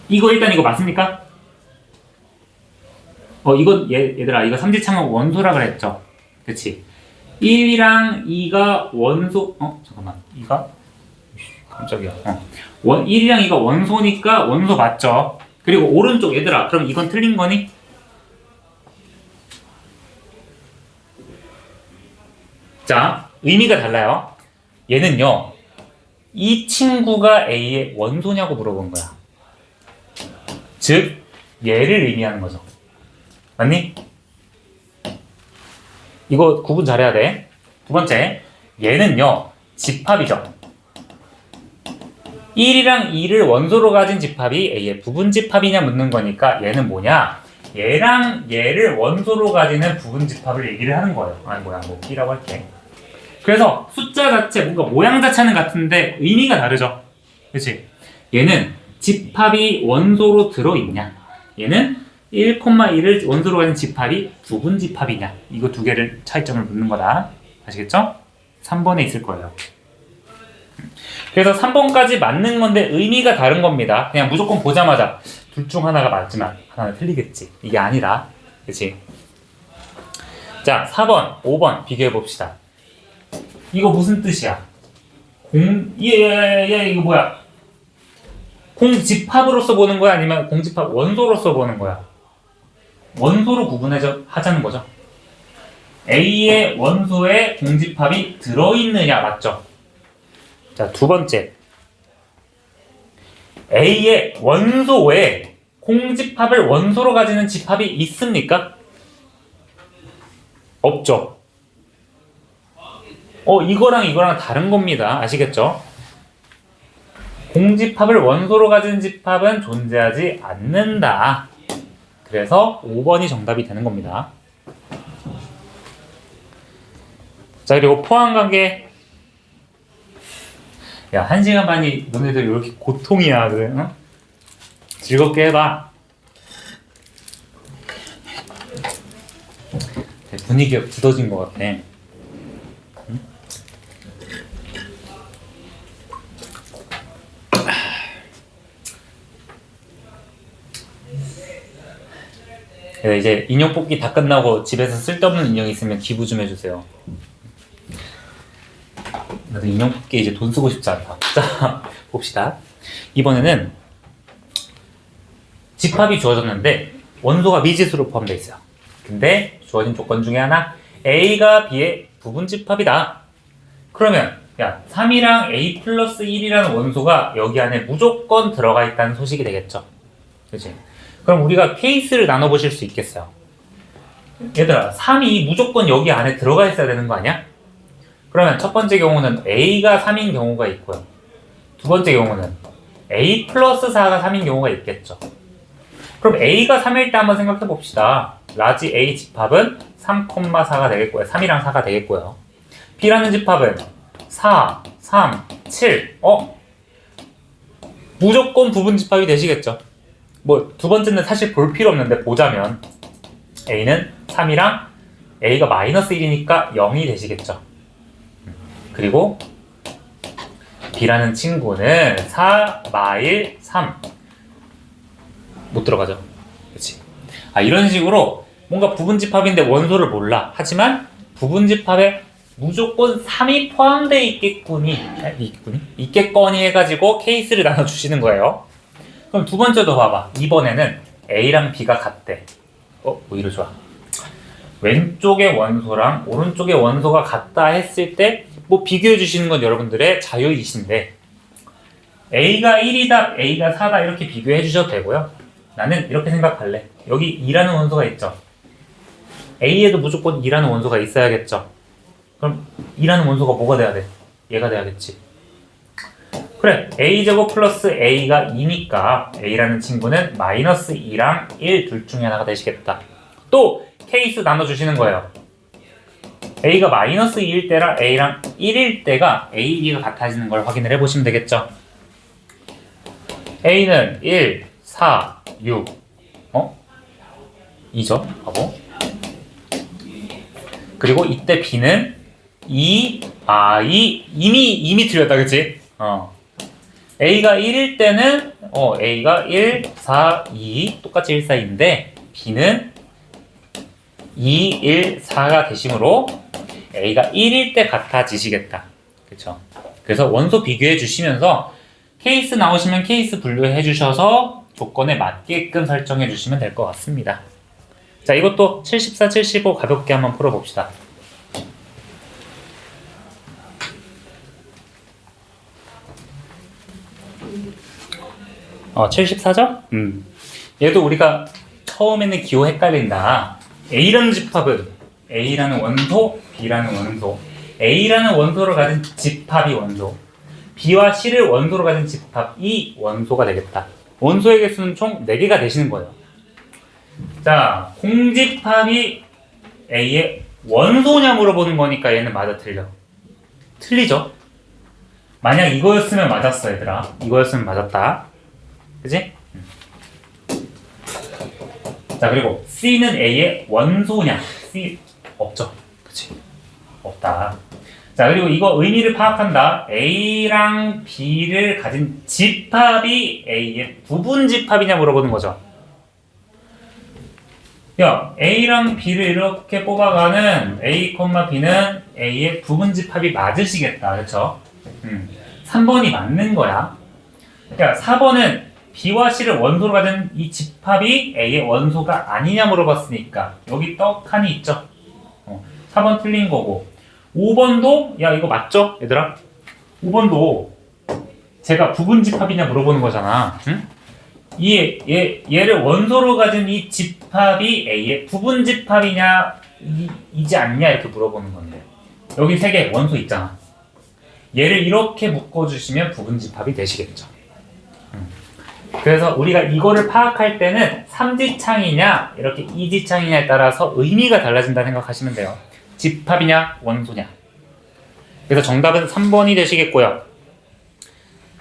이거 일단 이거 맞습니까? 이건 얘들아 이거 삼지창은 원소라 그랬죠? 그치? 1이랑 2가 원소 잠깐만 2가? 깜짝이야 1이랑 2가 원소니까 원소 맞죠? 그리고 오른쪽 얘들아 그럼 이건 틀린 거니? 자 의미가 달라요. 얘는요 이 친구가 A의 원소냐고 물어본 거야. 즉 얘를 의미하는 거죠. 맞니? 이거 구분 잘해야 돼. 두 번째, 얘는요 집합이죠. 1이랑 2를 원소로 가진 집합이 A의 부분집합이냐 묻는 거니까 얘는 뭐냐? 얘랑 얘를 원소로 가지는 부분집합을 얘기를 하는 거예요. 아니 뭐야 뭐 B라고 할게. 그래서 숫자 자체 뭔가 모양 자체는 같은데 의미가 다르죠. 그렇지? 얘는 집합이 원소로 들어있냐? 얘는 1,1을 원소로 가진 집합이 부분집합이냐? 이거 두 개를 차이점을 묻는 거다. 아시겠죠? 3번에 있을 거예요. 그래서 3번까지 맞는 건데 의미가 다른 겁니다. 그냥 무조건 보자마자 둘 중 하나가 맞지만 하나는 틀리겠지. 이게 아니라. 그치? 자, 4번, 5번 비교해 봅시다. 이거 무슨 뜻이야? 이거 뭐야? 공집합으로서 보는 거야? 아니면 공집합 원소로서 보는 거야? 원소로 하자는 거죠. A의 원소에 공집합이 들어있느냐, 맞죠? 자, 두 번째. A의 원소에 공집합을 원소로 가지는 집합이 있습니까? 없죠. 이거랑 다른 겁니다. 아시겠죠? 공집합을 원소로 가진 집합은 존재하지 않는다. 그래서 5번이 정답이 되는 겁니다. 자, 그리고 포함관계. 야, 1시간 반이 너네들 왜 이렇게 고통이야, 그래? 어? 즐겁게 해봐. 분위기가 굳어진 것 같아. 응? 이제 인형 뽑기 다 끝나고 집에서 쓸데없는 인형 있으면 기부 좀 해주세요. 나도 인형 뽑기 이제 돈 쓰고 싶지 않다. 자, 봅시다. 이번에는 집합이 주어졌는데 원소가 미지수로 포함되어 있어요. 근데 주어진 조건 중에 하나, A가 B의 부분집합이다. 그러면 야, 3이랑 A 플러스 1이라는 원소가 여기 안에 무조건 들어가 있다는 소식이 되겠죠. 그치? 그럼 우리가 케이스를 나눠보실 수 있겠어요. 얘들아, 3이 무조건 여기 안에 들어가 있어야 되는 거 아니야? 그러면 첫 번째 경우는 A가 3인 경우가 있고요. 두 번째 경우는 A 플러스 4가 3인 경우가 있겠죠. 그럼 A가 3일 때 한번 생각해 봅시다. 라지 A 집합은 3,4가 되겠고요. 3이랑 4가 되겠고요. B라는 집합은 4, 3, 7. 무조건 부분 집합이 되시겠죠. 뭐 두 번째는 사실 볼 필요 없는데 보자면 A는 3이랑 A가 마이너스 1이니까 0이 되시겠죠. 그리고 B라는 친구는 4, 마일, 3 못 들어가죠. 그치? 이런 식으로 뭔가 부분집합인데 원소를 몰라. 하지만 부분집합에 무조건 3이 포함되어 있겠거니 해가지고 케이스를 나눠주시는 거예요. 그럼 두 번째도 봐봐. 이번에는 A랑 B가 같대. 오히려 좋아. 왼쪽의 원소랑 오른쪽의 원소가 같다 했을 때 뭐 비교해 주시는 건 여러분들의 자유이신데 A가 1이다, A가 4다 이렇게 비교해 주셔도 되고요. 나는 이렇게 생각할래. 여기 2라는 원소가 있죠. A에도 무조건 2라는 원소가 있어야겠죠. 그럼 2라는 원소가 뭐가 돼야 돼? 얘가 돼야겠지. 그래, A제곱 플러스 A가 2니까 A라는 친구는 마이너스 2랑 1 둘 중에 하나가 되시겠다. 또 케이스 나눠주시는 거예요. A가 마이너스 2일 때랑 A랑 1일 때가 A, B가 같아지는 걸 확인을 해보시면 되겠죠. A는 1, 4, 6 2죠? 바보. 그리고 이때 B는 2, 2 이미 틀렸다, 그치? A가 1일 때는 A가 1, 4, 2 똑같이 1, 4, 2인데 B는 2, 1, 4가 되시므로 A가 1일 때 같아지시겠다. 그쵸? 그래서 원소 비교해 주시면서 케이스 나오시면 케이스 분류해 주셔서 조건에 맞게끔 설정해 주시면 될 것 같습니다. 자, 이것도 74, 75 가볍게 한번 풀어봅시다. 어, 74죠? 얘도 우리가 처음에는 기호 헷갈린다. A라는 집합은 A라는 원소, B라는 원소. A라는 원소를 가진 집합이 원소. B와 C를 원소로 가진 집합이 원소가 되겠다. 원소의 개수는 총 4개가 되시는 거예요. 자, 공집합이 A의 원소냐 물어보는 거니까 얘는 맞아, 틀려. 틀리죠? 만약 이거였으면 맞았어, 얘들아. 이거였으면 맞았다. 그치? 자, 그리고 C는 A의 원소냐? C 없죠? 그치? 없다. 자, 그리고 이거 의미를 파악한다. A랑 B를 가진 집합이 A의 부분 집합이냐 물어보는 거죠. 야, A랑 B를 이렇게 뽑아가는 A, B는 A의 부분 집합이 맞으시겠다. 그렇죠? 3번이 맞는 거야. 그러니까 4번은 B와 C를 원소로 가진 이 집합이 A의 원소가 아니냐 물어봤으니까 여기 떡하니 있죠. 4번 틀린 거고 5번도 야 이거 맞죠? 얘들아? 5번도 제가 부분 집합이냐 물어보는 거잖아. 응? 얘를 원소로 가진 이 집합이 A의 부분 집합이냐 이지 않냐 이렇게 물어보는 건데 여기 세 개 원소 있잖아. 얘를 이렇게 묶어주시면 부분 집합이 되시겠죠. 그래서 우리가 이거를 파악할 때는 삼지창이냐 이렇게 이지창이냐에 따라서 의미가 달라진다 생각하시면 돼요. 집합이냐 원소냐. 그래서 정답은 3번이 되시겠고요.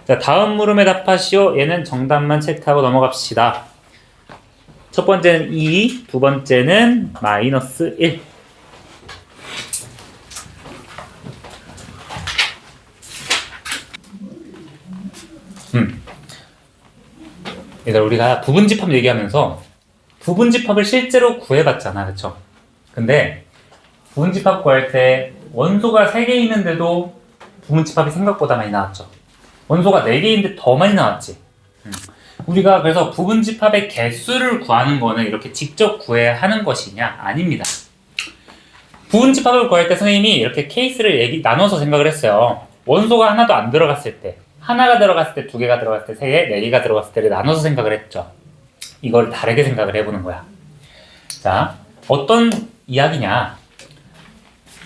자, 다음 물음에 답하시오. 얘는 정답만 체크하고 넘어갑시다. 첫 번째는 2, 두 번째는 마이너스 1. 얘들아, 우리가 부분집합 얘기하면서 부분집합을 실제로 구해봤잖아, 그쵸? 근데 부분집합 구할 때 원소가 3개 있는데도 부분집합이 생각보다 많이 나왔죠. 원소가 4개인데 더 많이 나왔지. 우리가 그래서 부분집합의 개수를 구하는 거는 이렇게 직접 구해야 하는 것이냐? 아닙니다. 부분집합을 구할 때 선생님이 이렇게 케이스를 나눠서 생각을 했어요. 원소가 하나도 안 들어갔을 때, 하나가 들어갔을 때, 2개가 들어갔을 때, 3개, 4개가 들어갔을 때를 나눠서 생각을 했죠. 이걸 다르게 생각을 해보는 거야. 자, 어떤 이야기냐?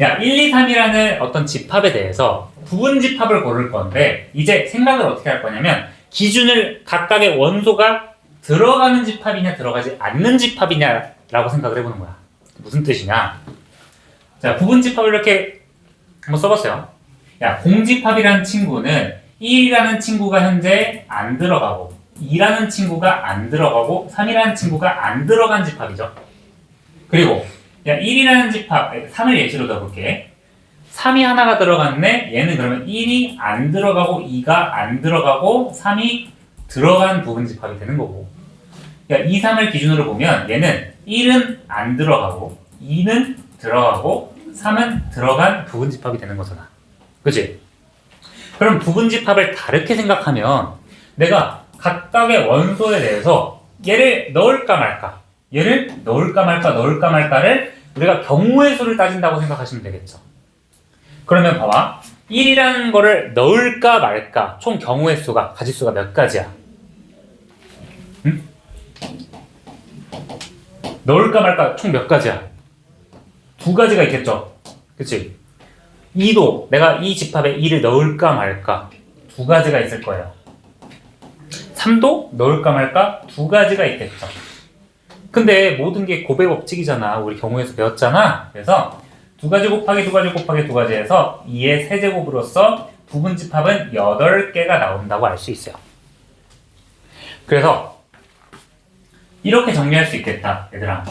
야, 1, 2, 3이라는 어떤 집합에 대해서 부분집합을 고를 건데 이제 생각을 어떻게 할 거냐면 기준을 각각의 원소가 들어가는 집합이냐 들어가지 않는 집합이냐라고 생각을 해보는 거야. 무슨 뜻이냐? 자, 부분집합을 이렇게 한번 써봤어요. 야, 공집합이라는 친구는 1이라는 친구가 현재 안 들어가고 2라는 친구가 안 들어가고 3이라는 친구가 안 들어간 집합이죠. 그리고 야, 1이라는 집합, 3을 예시로 들어볼게. 3이 하나가 들어갔네. 얘는 그러면 1이 안 들어가고 2가 안 들어가고 3이 들어간 부분 집합이 되는 거고. 야, 2, 3을 기준으로 보면 얘는 1은 안 들어가고 2는 들어가고 3은 들어간 부분 집합이 되는 거잖아. 그치? 그럼 부분 집합을 다르게 생각하면 내가 각각의 원소에 대해서 얘를 넣을까 말까, 얘를 넣을까 말까를 우리가 경우의 수를 따진다고 생각하시면 되겠죠. 그러면 봐봐. 1이라는 거를 넣을까 말까 총 경우의 수가, 가지수가 몇 가지야? 응? 넣을까 말까 총 몇 가지야? 2가지가 있겠죠. 그치? 2도 내가 이 집합에 2를 넣을까 말까 2가지가 있을 거예요. 3도 넣을까 말까 2가지가 있겠죠. 근데 모든 게 곱의 법칙이잖아. 우리 경우에서 배웠잖아. 그래서 2가지 곱하기 2가지 곱하기 2가지 해서 2의 세제곱으로서 부분집합은 8개가 나온다고 알 수 있어요. 그래서 이렇게 정리할 수 있겠다, 얘들아.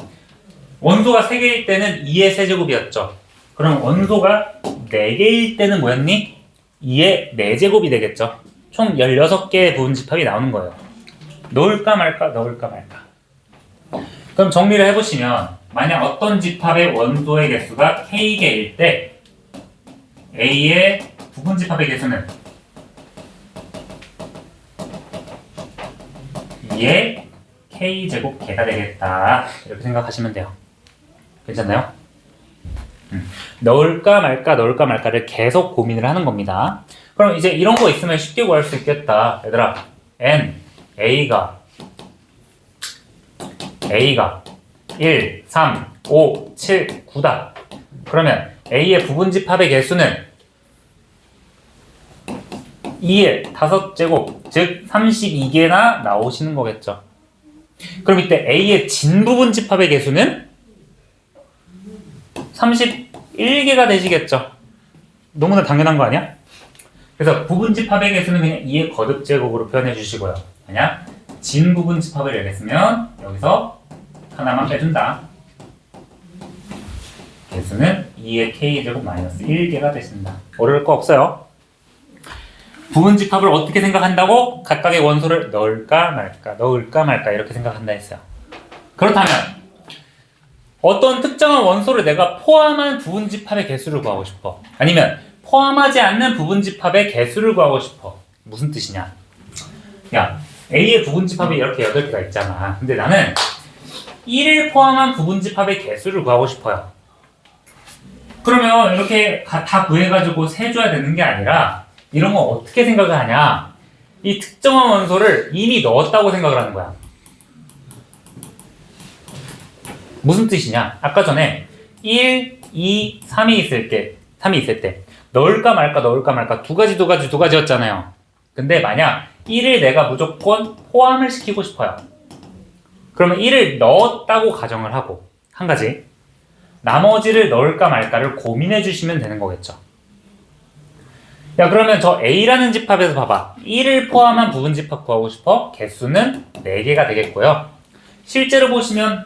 원소가 3개일 때는 2의 세제곱이었죠. 그럼 원소가 4개일 때는 뭐였니? 2의 4제곱이 되겠죠. 총 16개의 부분집합이 나오는 거예요. 넣을까 말까 넣을까 말까. 그럼 정리를 해보시면 만약 어떤 집합의 원소의 개수가 K개일 때 A의 부분집합의 개수는 2의 K제곱 개가 되겠다. 이렇게 생각하시면 돼요. 괜찮나요? 넣을까 말까를 계속 고민을 하는 겁니다. 그럼 이제 이런 거 있으면 쉽게 구할 수 있겠다. 얘들아, N, A가 1, 3, 5, 7, 9다. 그러면 A의 부분집합의 개수는 2의 5제곱, 즉 32개나 나오시는 거겠죠. 그럼 이때 A의 진부분집합의 개수는 31개가 되시겠죠. 너무나 당연한 거 아니야? 그래서 부분집합의 개수는 그냥 2의 거듭제곱으로 표현해 주시고요. 만약 진부분집합을 얘기했으면 여기서 하나만 빼준다. 개수는 2의 K제곱 마이너스 1개가 되신다. 어려울 거 없어요. 부분집합을 어떻게 생각한다고? 각각의 원소를 넣을까 말까 이렇게 생각한다 했어요. 그렇다면 어떤 특정한 원소를 내가 포함한 부분집합의 개수를 구하고 싶어. 아니면 포함하지 않는 부분집합의 개수를 구하고 싶어. 무슨 뜻이냐? 야, A의 부분집합이 이렇게 8개가 있잖아. 근데 나는 1을 포함한 부분집합의 개수를 구하고 싶어요. 그러면 이렇게 다 구해가지고 세줘야 되는 게 아니라 이런 거 어떻게 생각을 하냐? 이 특정한 원소를 이미 넣었다고 생각을 하는 거야. 무슨 뜻이냐? 아까 전에 1, 2, 3이 있을 때 넣을까 말까 두 가지였잖아요. 근데 만약 1을 내가 무조건 포함을 시키고 싶어요. 그러면 1을 넣었다고 가정을 하고 한 가지 나머지를 넣을까 말까를 고민해 주시면 되는 거겠죠. 야, 그러면 저 A라는 집합에서 봐봐. 1을 포함한 부분집합 구하고 싶어. 개수는 4개가 되겠고요. 실제로 보시면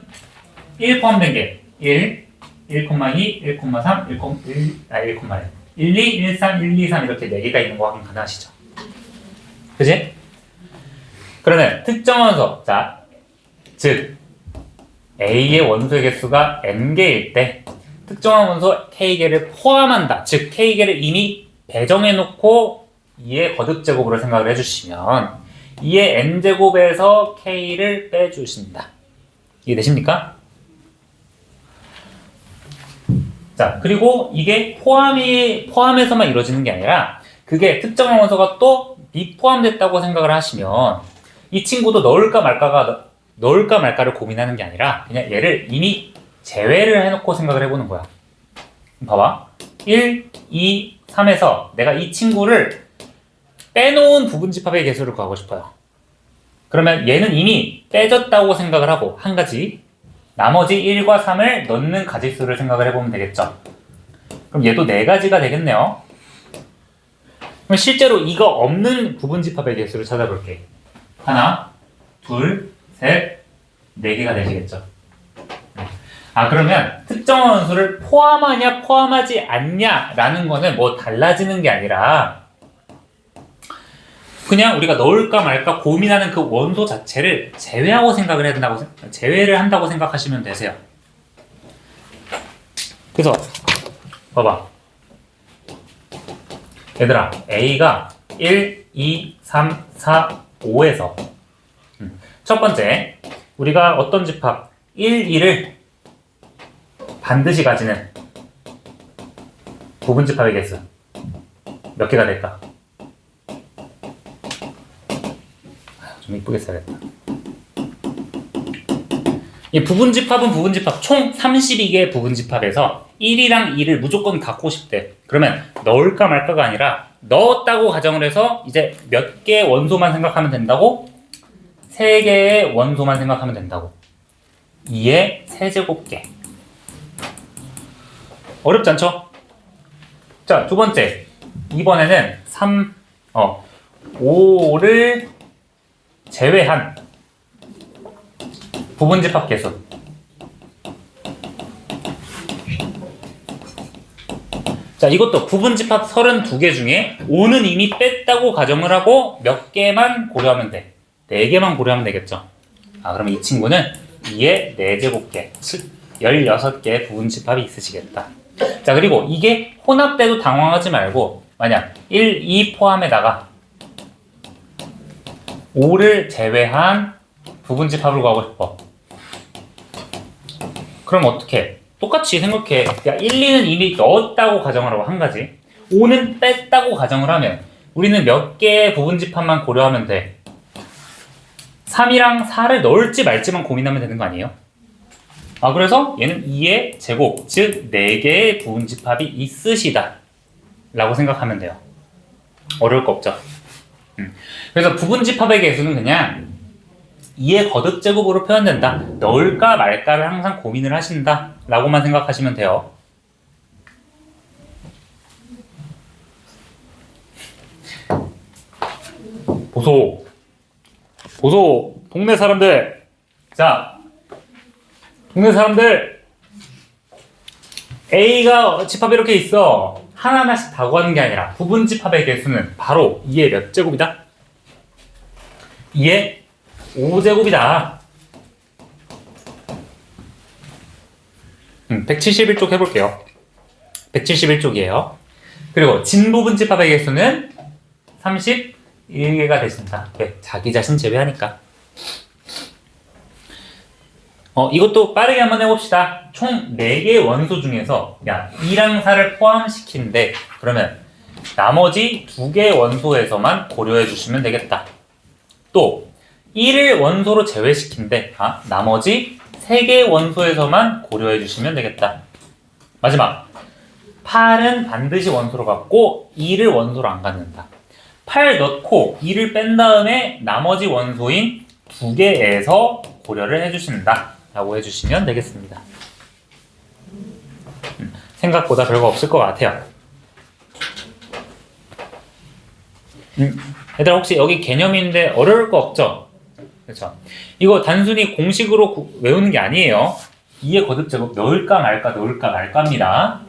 1 포함된 게 1, 1,2, 1,3, 1,1, 1, 2, 1, 3, 1, 2, 3 이렇게 4개가 있는 거 확인 가능하시죠? 그지? 그러면 특정 원소, 자, 즉 A의 원소의 개수가 n개일 때 특정한 원소 K개를 포함한다. 즉 K개를 이미 배정해놓고 2의 거듭제곱으로 생각을 해주시면 2의 n제곱에서 K를 빼주신다. 이해되십니까? 자, 그리고 이게 포함해서만 이루어지는 게 아니라 그게 특정한 원소가 또 미포함됐다고 생각을 하시면 이 친구도 넣을까 말까를 고민하는 게 아니라 그냥 얘를 이미 제외를 해놓고 생각을 해보는 거야. 봐봐. 1, 2, 3에서 내가 이 친구를 빼놓은 부분집합의 개수를 구하고 싶어요. 그러면 얘는 이미 빼졌다고 생각을 하고 한 가지 나머지 1과 3을 넣는 가짓수를 생각을 해보면 되겠죠. 그럼 얘도 4가지가 되겠네요. 그럼 실제로 이거 없는 부분집합의 개수를 찾아볼게. 하나, 둘, 셋, 4개가 되시겠죠. 그러면 특정 원소를 포함하냐 포함하지 않냐 라는 거는 뭐 달라지는 게 아니라 그냥 우리가 넣을까 말까 고민하는 그 원소 자체를 제외를 한다고 생각하시면 되세요. 그래서 봐봐. 얘들아, A가 1, 2, 3, 4, 5에서 첫 번째, 우리가 어떤 집합 1, 2를 반드시 가지는 부분집합의 개수 몇 개가 될까? 좀 이쁘게 써야겠다. 이 부분집합은 부분집합 총 32개의 부분집합에서 1이랑 2를 무조건 갖고 싶대. 그러면 넣을까 말까가 아니라 넣었다고 가정을 해서 이제 몇 개의 원소만 생각하면 된다고? 3개의 원소만 생각하면 된다고. 2의 세제곱계. 어렵지 않죠? 자, 두 번째. 이번에는 5를 제외한 부분집합 개수. 자, 이것도 부분집합 32개 중에 5는 이미 뺐다고 가정을 하고 몇 개만 고려하면 돼. 4개만 고려하면 되겠죠. 그럼 이 친구는 2의 4제곱계, 즉 16개의 부분집합이 있으시겠다. 자, 그리고 이게 혼합돼도 당황하지 말고 만약 1, 2 포함에다가 5를 제외한 부분집합을 구하고 싶어. 그럼 어떻게? 똑같이 생각해. 야, 1, 2는 이미 넣었다고 가정을 하고 한 가지 5는 뺐다고 가정을 하면 우리는 몇 개의 부분집합만 고려하면 돼. 3이랑 4를 넣을지 말지만 고민하면 되는 거 아니에요? 그래서 얘는 2의 제곱, 즉 4개의 부분집합이 있으시다 라고 생각하면 돼요. 어려울 거 없죠? 그래서 부분집합의 개수는 그냥 2의 거듭제곱으로 표현된다. 넣을까 말까를 항상 고민을 하신다 라고만 생각하시면 돼요. 보소, 동네 사람들. 자, 동네 사람들. A가 집합이 이렇게 있어. 하나하나씩 다 구하는 게 아니라 부분 집합의 개수는 바로 2의 몇 제곱이다? 2의 5제곱이다. 171쪽 해볼게요. 171쪽이에요. 그리고 진부분 집합의 개수는 31개가 되신다. 왜? 자기 자신 제외하니까. 이것도 빠르게 한번 해봅시다. 총 4개의 원소 중에서 2랑 4를 포함시킨대. 그러면 나머지 2개의 원소에서만 고려해 주시면 되겠다. 또 1을 원소로 제외시킨대. 나머지 3개의 원소에서만 고려해 주시면 되겠다. 마지막 8은 반드시 원소로 갖고 2를 원소로 안 갖는다. 8 넣고 2를 뺀 다음에 나머지 원소인 2개에서 고려를 해주신다 라고 해주시면 되겠습니다. 생각보다 별거 없을 것 같아요. 얘들아 혹시 여기 개념인데 어려울 거 없죠? 그렇죠? 이거 단순히 공식으로 외우는 게 아니에요. 2의 거듭제곱 넣을까 말까 넣을까 말까입니다.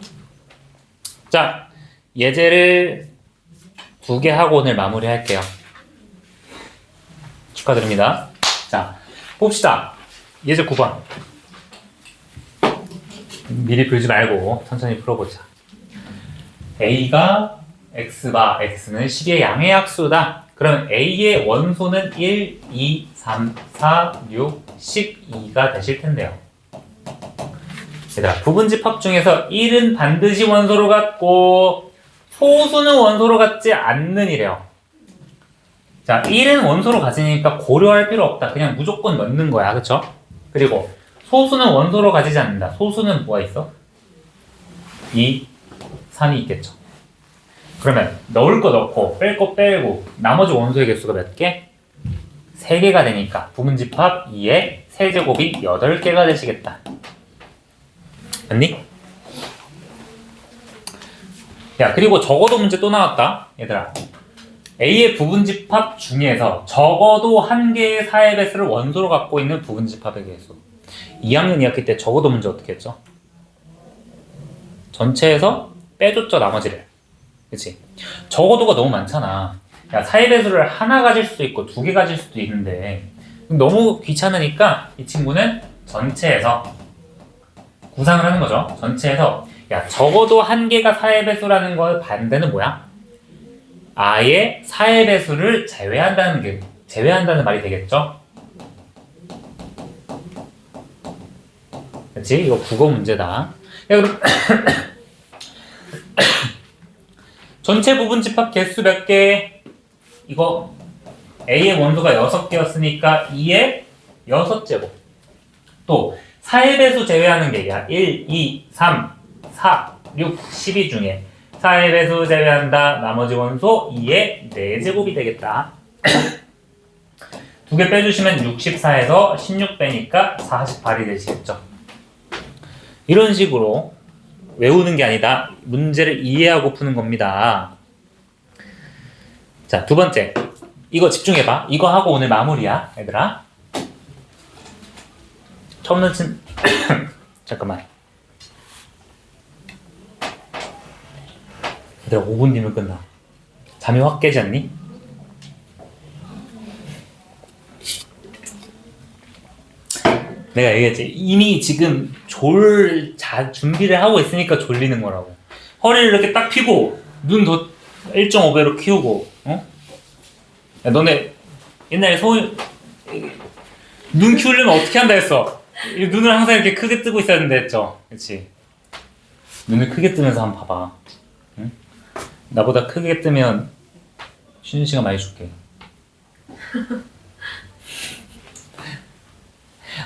자, 예제를 2개 하고 오늘 마무리할게요. 축하드립니다. 자, 봅시다. 예제 9번. 미리 풀지 말고 천천히 풀어보자. A가 X바 X는 10의 양의 약수다. 그럼 A의 원소는 1, 2, 3, 4, 6, 12가 되실 텐데요. 얘들아, 부분집합 중에서 1은 반드시 원소로 갖고 소수는 원소로 갖지 않는 이래요. 자, 1은 원소로 가지니까 고려할 필요 없다. 그냥 무조건 넣는 거야. 그쵸? 그리고 소수는 원소로 가지지 않는다. 소수는 뭐가 있어? 2, 3이 있겠죠. 그러면 넣을 거 넣고 뺄 거 빼고 나머지 원소의 개수가 몇 개? 3개가 되니까 부분집합 2의 세제곱이 8개가 되시겠다. 맞니? 야, 그리고 적어도 문제 또 나왔다. 얘들아, A의 부분집합 중에서 적어도 한 개의 사의 배수를 원소로 갖고 있는 부분집합의 개수. 2학년 2학기 때 적어도 문제 어떻게 했죠? 전체에서 빼줬죠, 나머지를. 그치? 적어도가 너무 많잖아. 야, 사의 배수를 하나 가질 수도 있고 2개 가질 수도 있는데 너무 귀찮으니까 이 친구는 전체에서 구상을 하는 거죠. 전체에서 야, 적어도 한 개가 사의 배수라는 거 반대는 뭐야? 아예 사의 배수를 제외한다는 말이 되겠죠? 그렇지? 이거 국어 문제다. 야, 그럼 전체 부분 집합 개수 몇 개? 이거 A의 원소가 6개였으니까 2의 6제곱. 또 사의 배수 제외하는 게 1, 2, 3, 4, 6, 12 중에 사의 배수 제외한다. 나머지 원소 2의 4제곱이 되겠다. 2개 빼주시면 64에서 16 빼니까 48이 되시겠죠. 이런 식으로 외우는 게 아니다. 문제를 이해하고 푸는 겁니다. 자, 두 번째. 이거 집중해봐. 이거 하고 오늘 마무리야, 얘들아. 처음 넣친 잠깐만. 얘들아, 5분 뒤면 끝나. 잠이 확 깨지 않니? 내가 얘기했지. 이미 지금 준비를 하고 있으니까 졸리는 거라고. 허리를 이렇게 딱 펴고 눈 더 1.5배로 키우고, 어? 야, 너네 옛날에 눈 키우려면 어떻게 한다 했어? 눈을 항상 이렇게 크게 뜨고 있어야 된다 했죠? 그치? 눈을 크게 뜨면서 한번 봐봐. 응? 나보다 크게 뜨면 쉬는 시간 많이 줄게.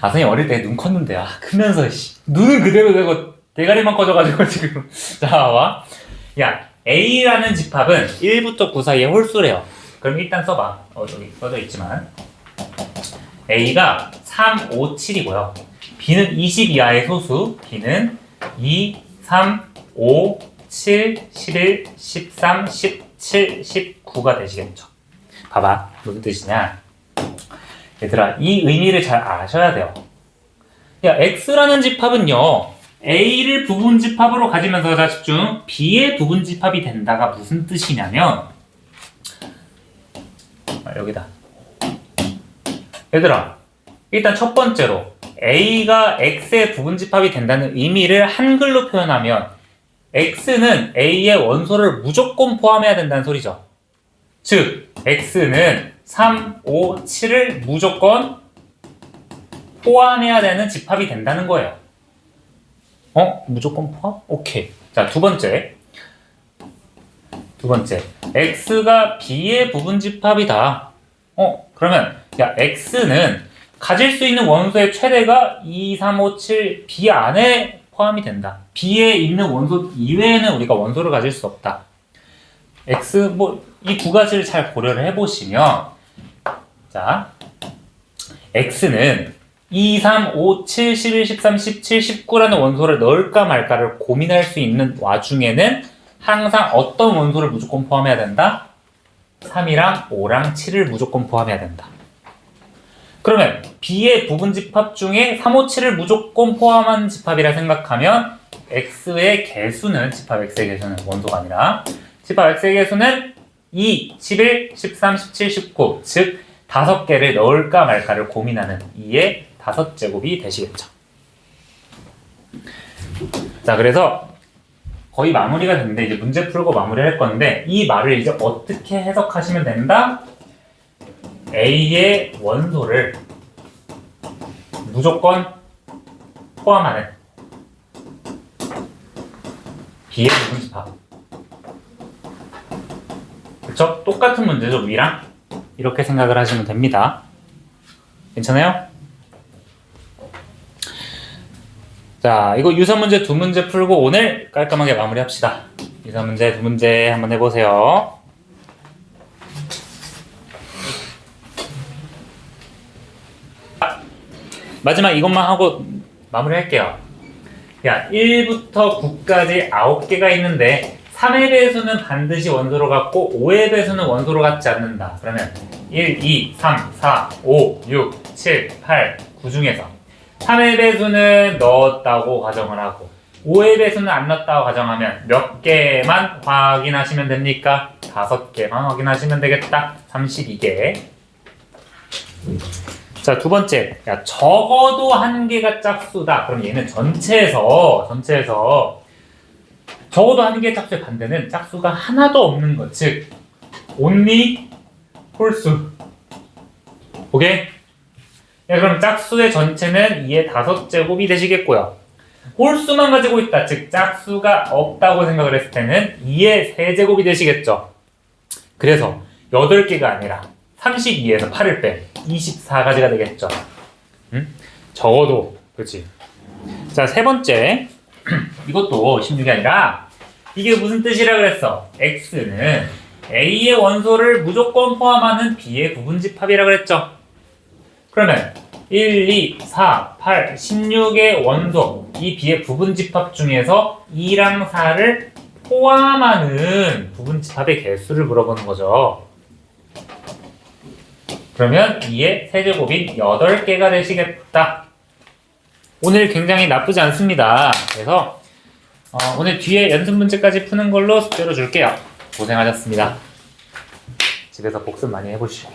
아, 선생님 어릴 때 눈 컸는데, 크면서, 눈은 그대로 되고, 대가리만 커져가지고, 지금. 자, 와. 야, A라는 집합은 1부터 9 사이의 홀수래요. 그럼 일단 써봐. 여기 써져 있지만. A가 3, 5, 7이고요. B는 20 이하의 소수. B는 2, 3, 5, 7, 11, 13, 17, 19가 되시겠죠. 봐봐. 무슨 뜻이냐. 얘들아, 이 의미를 잘 아셔야 돼요. 야, X라는 집합은요, A를 부분집합으로 가지면서 자 집중. B의 부분집합이 된다가 무슨 뜻이냐면 여기다. 얘들아, 일단 첫 번째로 A가 X의 부분집합이 된다는 의미를 한글로 표현하면 X는 A의 원소를 무조건 포함해야 된다는 소리죠. 즉, X는 3, 5, 7을 무조건 포함해야 되는 집합이 된다는 거예요. 무조건 포함? 오케이. 자, 두 번째. X가 B의 부분집합이다. 그러면 야, X는 가질 수 있는 원소의 최대가 2, 3, 5, 7, B 안에 포함이 된다. B에 있는 원소 이외에는 우리가 원소를 가질 수 없다. X, 이 두 가지를 잘 고려를 해보시면, 자, X는 2, 3, 5, 7, 11, 13, 17, 19라는 원소를 넣을까 말까를 고민할 수 있는 와중에는 항상 어떤 원소를 무조건 포함해야 된다? 3이랑 5랑 7을 무조건 포함해야 된다. 그러면 B의 부분집합 중에 3, 5, 7을 무조건 포함한 집합이라 생각하면 X의 개수는, 집합 X의 개수는 원소가 아니라 집합 X의 개수는 2, 11, 13, 17, 19 즉 5개를 넣을까 말까를 고민하는 2의 5제곱이 되시겠죠. 자, 그래서 거의 마무리가 됐는데 이제 문제 풀고 마무리할 건데 이 말을 이제 어떻게 해석하시면 된다? A의 원소를 무조건 포함하는 B의 부분집합. 그쵸? 똑같은 문제죠, 위랑. 이렇게 생각을 하시면 됩니다. 괜찮아요? 자, 이거 유사 문제 두 문제 풀고 오늘 깔끔하게 마무리합시다. 유사 문제 두 문제 한번 해보세요. 마지막 이것만 하고 마무리할게요. 야, 1부터 9까지 9개가 있는데 3의 배수는 반드시 원소로 같고 5의 배수는 원소로 같지 않는다. 그러면 1, 2, 3, 4, 5, 6, 7, 8, 9 중에서 3의 배수는 넣었다고 가정을 하고 5의 배수는 안 넣었다고 가정하면 몇 개만 확인하시면 됩니까? 5개만 확인하시면 되겠다. 32개. 자, 두 번째. 야, 적어도 한 개가 짝수다. 그럼 얘는 전체에서 적어도 한 개의 짝수의 반대는 짝수가 하나도 없는 것. 즉, only 홀수. 오케이? 야, 그럼 짝수의 전체는 2의 5제곱이 되시겠고요. 홀수만 가지고 있다. 즉, 짝수가 없다고 생각을 했을 때는 2의 3제곱이 되시겠죠. 그래서 8개가 아니라 32에서 8을 뺀 24가지가 되겠죠. 적어도, 그렇지. 자, 세 번째. 이것도 16이 아니라 이게 무슨 뜻이라 그랬어? X는 A의 원소를 무조건 포함하는 B의 부분집합이라 그랬죠. 그러면 1, 2, 4, 8, 16의 원소, 이 B의 부분집합 중에서 2랑 4를 포함하는 부분집합의 개수를 물어보는 거죠. 그러면 2의 세제곱인 8개가 되시겠다. 오늘 굉장히 나쁘지 않습니다. 그래서 오늘 뒤에 연습 문제까지 푸는 걸로 숙제로 줄게요. 고생하셨습니다. 집에서 복습 많이 해보시죠.